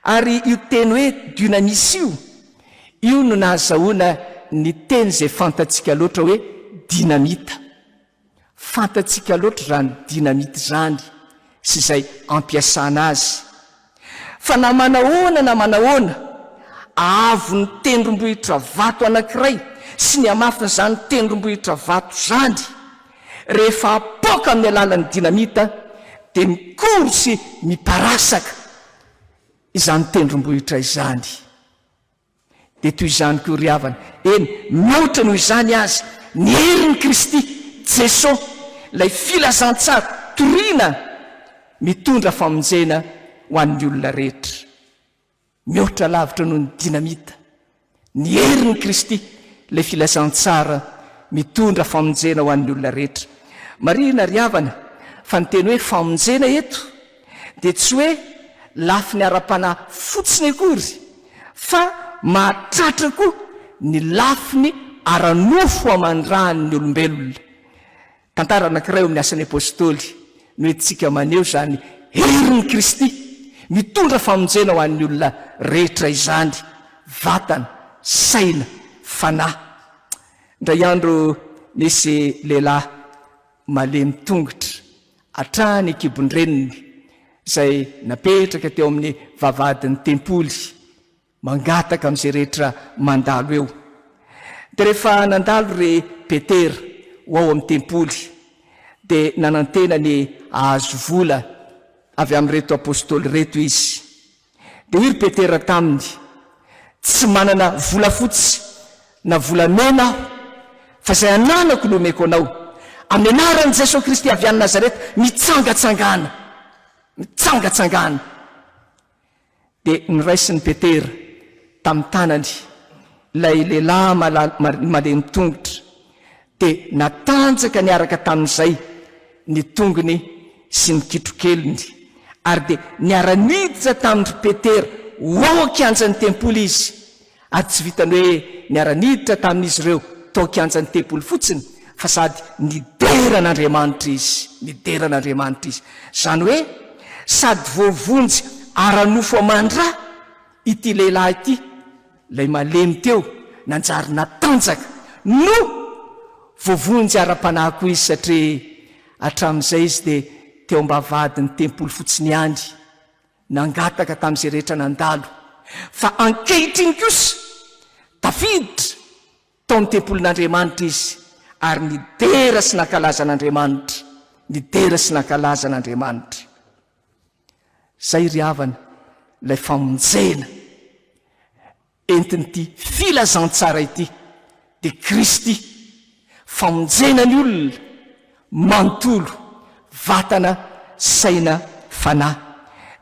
Ary io teny hoe dynamis io no nahazahoana ny teny zay fantatsika loatra hoe dinamita. Fantatsika loatra zany dinamita zany sy zay ampiasana azy. Fa na manahoana avo ny tendrombohitra vato anankiray sy ny amafina zany tendrombohitra vato zany, rehefa apoka amin'ny alalan'ny dinamita dia mikory sy miparasaka izany tendrombohitra izany. Dia toy izany koa ry havana, eny mihoatra noho izany azy ny herin'i Kristy Jesosy, ilay filazantsara toriana mitondra famonjena ho an'ny olona rehetra. Mihoatra lavitra noho ny dinamita, ny herin'i Kristy, ilay filazantsara mitondra famonjena ho an'ny olona rehetra. Marina ry havana fa ny teny hoe famonjena eto dia tsy hoe lafiny ara-panahy fotsiny akory, fa mahatratra koa ny lafiny ara-nofo amandrahan'ny olombelona. Tantara anankiray eo amin'ny asan'ny apôstôly no entsika maneho zany herin'i Kristy mitondra famonjena ho an'ny olona rehetra izany, vatana, saina, fanahy. Indray andro nisy lehilahy malemy tongotra hatrany kibon-dreniny izay napetraka teo amin'ny vavahadin'ny tempoly mangataka amin'izay rehetra mandalo eo. dia rehefa nandalo re Petera ho ao amin'ny tempoly dia nanantena ny ahazo vola avy amin'reto apôstôly reto izy. Dia hoy ry Petera taminy: tsy manana vola fotsy na vola mena aho, fa izay ananako no omeko anao. Amin'ny anaran'i Jesosy Kristy avy any Nazareta, mitsangatsangana. Dia niraisiny Petera tamin'ny tanany ilay lehilahy malemy tongotra, dia natanjaka niaraka tamin'izay ny tongony sy ny kitrokeliny, ary dia niara-niditra tamin'ry Petera ho kianjan'ny tempoly izy, ary tsy vitany hoe niara-niditra tamin'izy ireo tao kianjan'ny tempoly fotsiny, fa sady nideran'Andriamanitra izy. Zany hoe sady voavonjy ara-nofo amandra ity lehilahy ity, ilay malemy teo nanjary natanjaka no voavonjy ara-panahiko izy, satria hatramin'izay izy dia teo ambavady ny tempoly fotsiny ihany, nangataka tamin'izay rehetra nandalo. Fa ankehitriny kosa tafiditra tao amin'ny tempolin'Andriamanitra izy, ary nidera sy nankalaza n'Andriamanitra. Zay ry havana ilay famonjena entin'ity filazantsara ity dia Kristy, famonjena ny olona manontolo, vatana, saina, fanahy.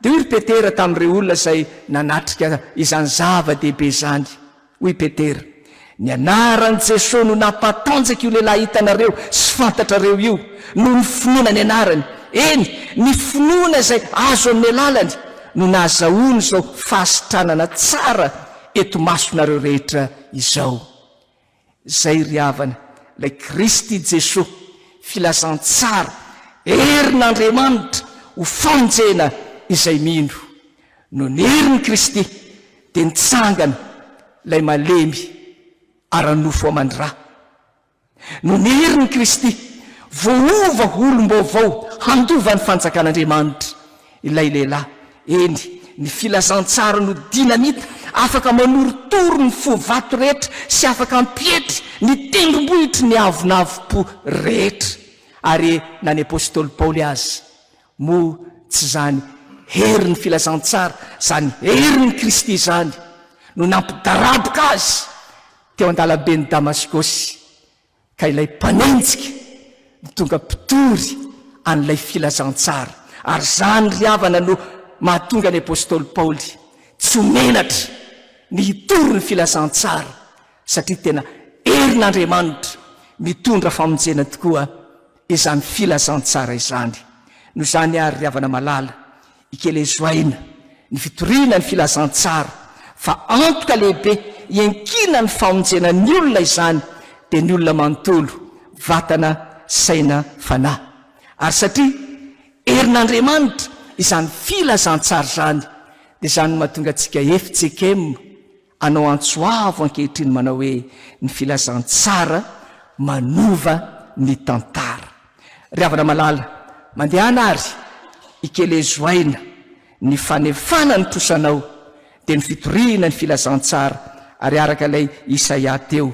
Dia hoy ry Petera tamin'ireo olona izay nanatrika izany zava-dehibe izany, hoy Petera: ny anaran'i Jesosy no nampatanjaka io lehilahy hitanareo sy fantatrareo io, no ny finoana ny anarany. Eny, ny finoana izay azo amin'ny alalany no nahazahoany izao fahasitranana tsara eto masonareo rehetra izao. Zay ry havana ilay Kristy Jesosy, filazantsara, herin'Andriamanitra ho famonjena izay mino. No niherin'i Kristy dia nitsangana ilay malemy ara-nofo amandra. No niherin'i Kristy voova olom-baovao handova ny fanjakan'Andriamanitra ilay lehilahy. Eny, ny filazantsara no dinamita afaka manorotoro ny fovato rehetra sy afaka ampietry ny tendrombohitra ny avonavopo rehetra. Ary na ny apôstôly Paoly azy moa tsy zany herin'ny filazantsara, zany herin'ny Kristy zany no nampidaraboka azy teo an-dalabe ny Damaskosy, ka ilay mpanenjika ny tonga mpitory an'ilay filazantsara. Ary zany ry havana no mahatonga ny apôstôly Paoly tsy homenatra ny hitory ny filazantsara, satria tena herin'Andriamanitra mitondra famonjena tokoa izany filazantsara izany. No zany ary ry havana malala, ikelezoaina ny fitoriana ny filazantsara, fa antoka lehibe iankina ny famonjena ny olona izany dia ny olona manontolo, vatana, saina, fanahy. Ary satria herin'Andriamanitra izany filazantsara zany, dia zany mahatonga antsika FJKM anao antsoavo ankehitriny manao hoe ny filazantsara manova ny tantara. Ry havana malala, mandehana ary ikelezoaina ny fanefana ny trosanao dia ny fitoriana ny filazantsara, ary araka ilay Isaia teo: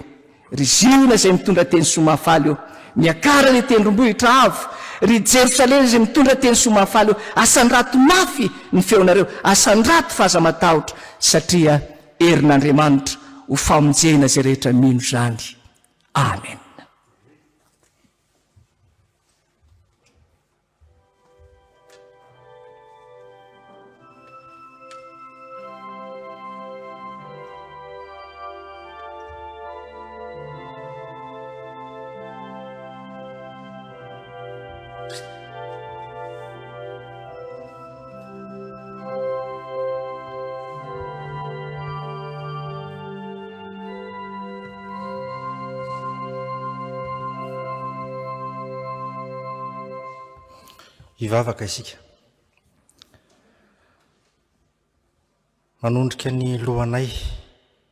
ry Ziona izay mitondra teny somafaly eo, miakara ny tendrombohitra avo, ry Jerosalema izay mitondra teny somafaly eo, asandrato mafy ny feonareo, asandrato fahaza matahotra, satria herin'Andriamanitra ho famonjena izay rehetra mino zany. Amen. Hivavaka isika, manondrika ny lohanay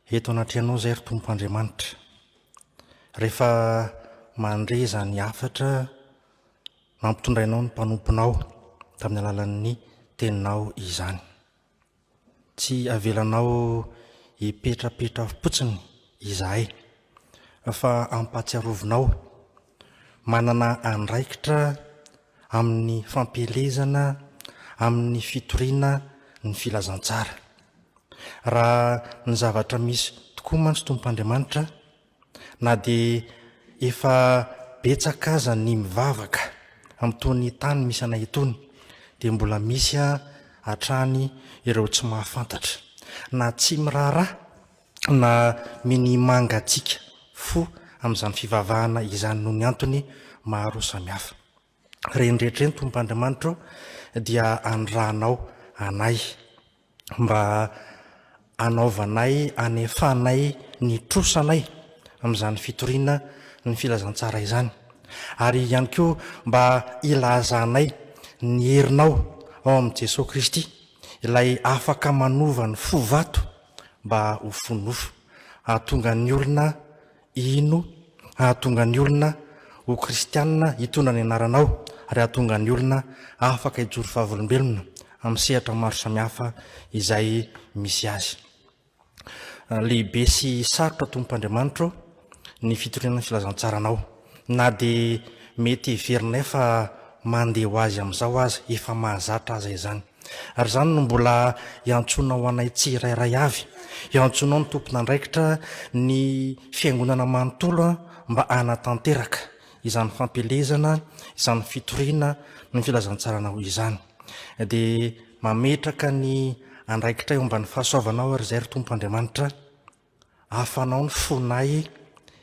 eto anatrehanao zay ry Tompoandriamanitra, rehefa mandreza ny afatra mampitondrainao ny mpanomponao tamin'ny alalan'ny teninao izany. Tsy avelanao hipetrapetra fotsiny izahay fa ampatsiarovinao manana andraikitra amin'ny fampelezana amin'ny fitoriana ny filazantsara. Raha ny zavatra misy tokoa mantsy Tompoandriamanitra na dia efa betsaka aza ny mivavaka amin'itony tany misy anay itony, dia mbola misy hatrany ireo tsy mahafantatra na tsy miraharaha na miny mangatsika fo amin'izany fivavahana izany noho ny antony maro samihafa. Rehetrarehetra ny Tompoandriamanitra dia andrahanao anay mba anaovanay anefanay ny trosanay amin'izany fitoriana ny filazantsara izany, ary ihany koa mba ilazanay ny herinao ao amin'i Jesosy Kristy, ilay afaka manova ny fo vato mba ho fonofo, ahatonga ny olona ino, ahatonga ny olona ho kristianina hitondra ny anaranao, ary ahatonga ny olona afaka hijoro fahavolombelona amin'ny sehatra maro samihafa izay misy azy. Lehibe sy sarotra Tompoandriamanitra ny fitoriana ny filazantsaranao, na dia mety heverinay fa mandeha ho azy amin'izao aza efa mahazatra aza izany, ary izany no mbola iantsona ho anay tsirairay avy, iantsonao ny tompon'andraikitra ny fiangonana manontolo mba anatanteraka izany fampelezana, izany fitoriana ny filazantsaranao izany, dia mametraka ny andraikitra eo mba ny fahasoavanao ary izay ry Tompoandriamanitra, afanao ny fonay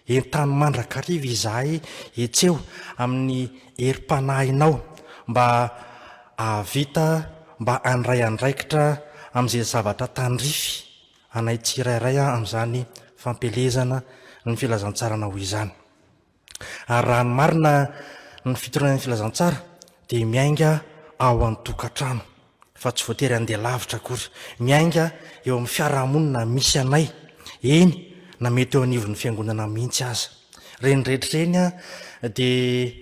entany mandrakariva izahay etseo amin'ny herim-panahinao mba avita mba andray andraikitra amin'izay zavatra tandrify anay tsirairay amin'izany fampelezana ny filazantsaranao izany. Ary raha ny marina ny fitoriana ny filazantsara dia miainga ao an-tokantrano, fa tsy voatery andeha lavitra akory, miainga eo amin'ny fiarahamonina misy anay, eny na mety eo anivon'ny fiangonana mihitsy aza. Reny rehetra reny dia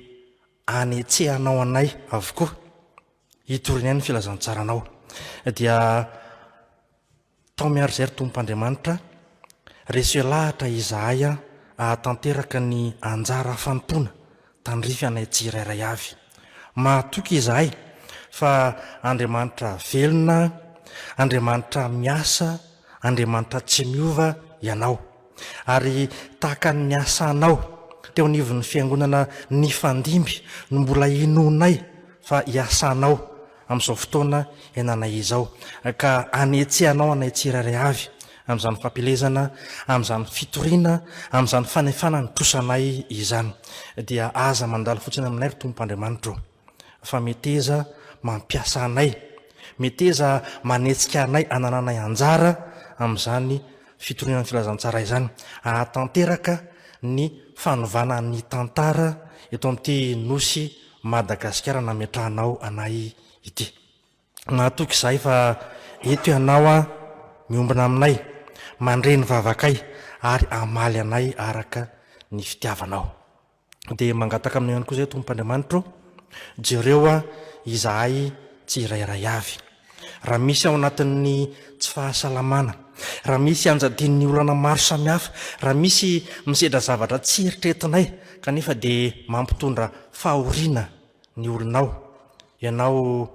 anetsehanao anay avokoa hitorinay ny filazantsaranao, dia tao miaro izay ry Tompoandriamanitra, reseo lahatra izahay ahatanteraka ny anjara fanompoana tandrify anay tsirairay avy. Mahatoky izahay fa Andriamanitra velona, Andriamanitra miasa, Andriamanitra tsy miova ianao, ary tahaka ny asanao teo anivon'ny fiangonana ny fandimby no mbola inonay fa iasanao amin'izao fotoana iananay izao, ka anetsehanao anay tsirairay avy amin'izany fampelezana, amin'izany fitoriana, amin'izany fanefana ny trosanay izany, dia aza mandalo fotsiny aminay ry Tompoandriamanitra, fa meteza mampiasa anay, meteza manetsika anay anananay anjara amin'izany fitoriana ny filazantsara izany, ahatanteraka ny fanovana ny tantara eto amin'ity nosy Madagasikara nametrahanao anay ity. Mahatoky izay fa eto ianao miombona aminay, mandreny vavakay ary amaly anay araka ny fitiavanao. Dia mangataka aminay ihany koa izay Tompoandriamanitra, jereo izahay tsirairay avy. Raha misy ao anatin'ny tsy fahasalamana, raha misy anjadin'ny olana maro samihafa, raha misy misedra zavatra tsy eritretinay kanefa dia mampitondra fahoriana ny olonao, ianao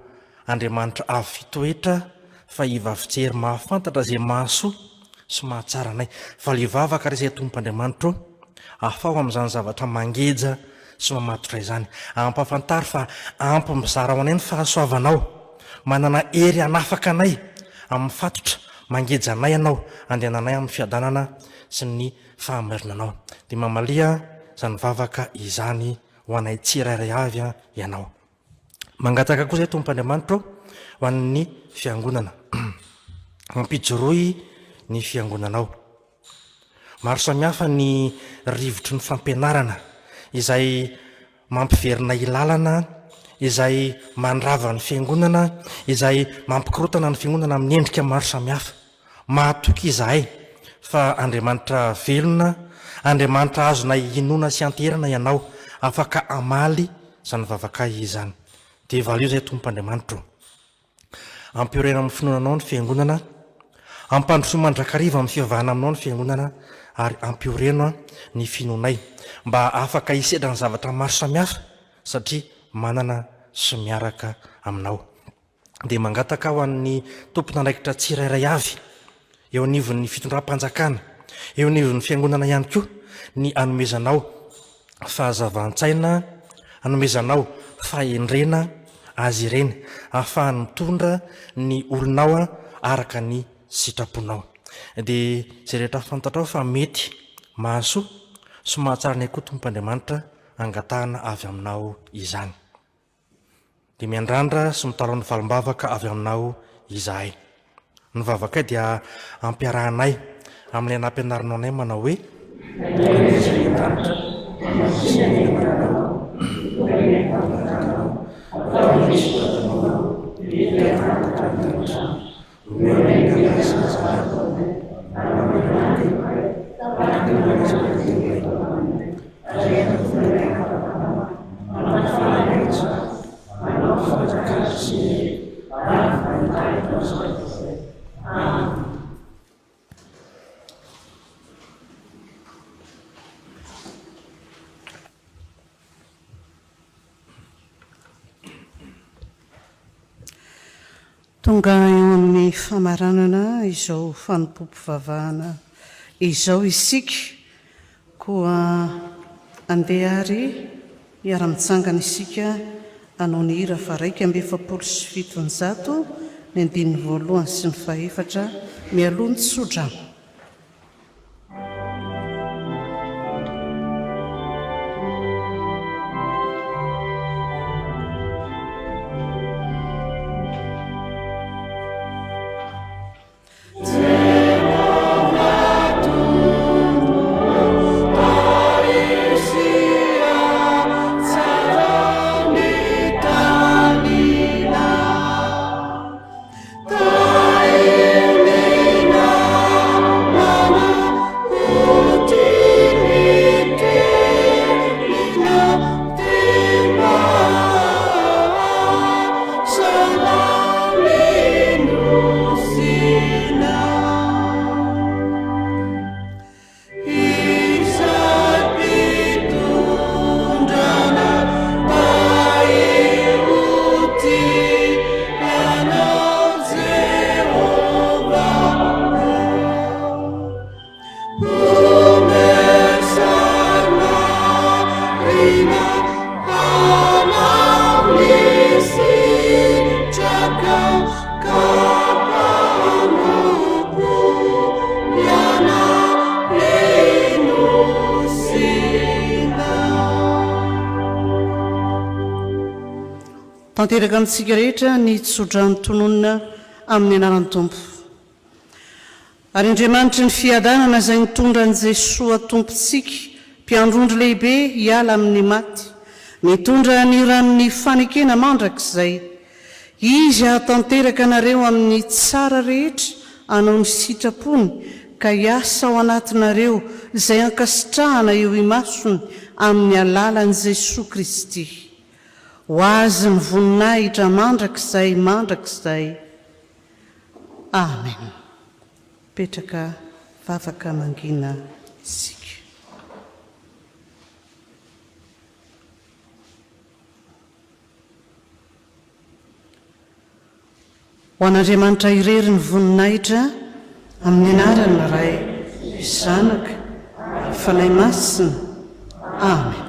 Andriamanitra avy fitoetra fa iva fijery mahafantatra izay mahasoa sy mahatsara anay, fa livavaka izay Tompoandriamanitra, afao amin'izany zavatra mangeja sy mamatotra izany, ampafantary fa ampy mizara ho anay ny fahasoavanao, manana hery hanafaka anay amin'ny fatotra, mangeja anay ianao, andehananay amin'ny fiadanana sy ny fahamarinanao. Dia mamalia izany vavaka izany ho anay tsirairay avy ianao. Mangataka koa izay Tompoandriamanitra ho an'ny fiangonana, mampijoroy ny fiangonanao. Maro samihafa ny rivotry ny fampianarana izay mampiverina ilalana, izay mandrava ny fiangonana, izay mampikorotana ny fiangonana amin'ny endrika maro samihafa. Mahatoky izahay fa Andriamanitra velona, Andriamanitra azonay inona sy anterana ianao, afaka amaly izany vavakay izany. Dia valio izay Tompoandriamanitra, ampiorena amin'ny finoananao ny fiangonana, ampandroso mandrakariva amin'ny fivavahana aminao ny fiangonana, ary ampioreno ny finoanay mba afaka hisedra ny zavatra maro samihafa satria manana sy miaraka aminao. Dia mangataka ho an'ny tompon'andraikitra tsirairay avy eo anivon'ny fitondram-panjakana, eo anivon'ny fiangonana ihany koa, ny anomezanao fahazavan-tsaina, anomezanao fahendrena azy ireny, ahafahany mitondra ny olonao araka ny sitraponao. Dia zay rehetra fantatrao fa mety mahasoa sy mahatsara ny akoa Tompoandriamanitra angatahana avy aminao izany. Dia miandrandra sy mitarao ny valim-bavaka avy aminao izahay. Ny vavaka dia ampiarahanay amin'ny anam-pianaranao anay manao hoe tonga eo amin'ny famaranana izao fanompoam-pivavahana izao isika koa andeha ary hiara-mitsangana isika hanao ny hira fa 2:700 ny andininy voalohany sy ny fahaefatra mialoha ny tsodrano. Tanteraka amintsika rehetra ny tsodrano tononina amin'ny anaran'ny Tompo. Ary Andriamanitra ny fiadanana izay nitondra an'i Jesosy Tompontsika mpiandrondro lehibe hiala amin'ny maty, mitondra ny ranon'ny fanekena mandrakizay. Izy hahatanteraka anareo amin'ny tsara rehetra hanao ny sitrapony ka hiasa ao anatinareo izay ankasitrahana eo imasony amin'ny alalan'i Jesosy Kristy. Ho azy ny voninahitra mandrakizay. Amen. Petraka vavaka mangina isika. Ho an'Andriamanitra irery ny voninahitra amin'ny anarany Ray, Zanaka, Fanahy Masina. Amen.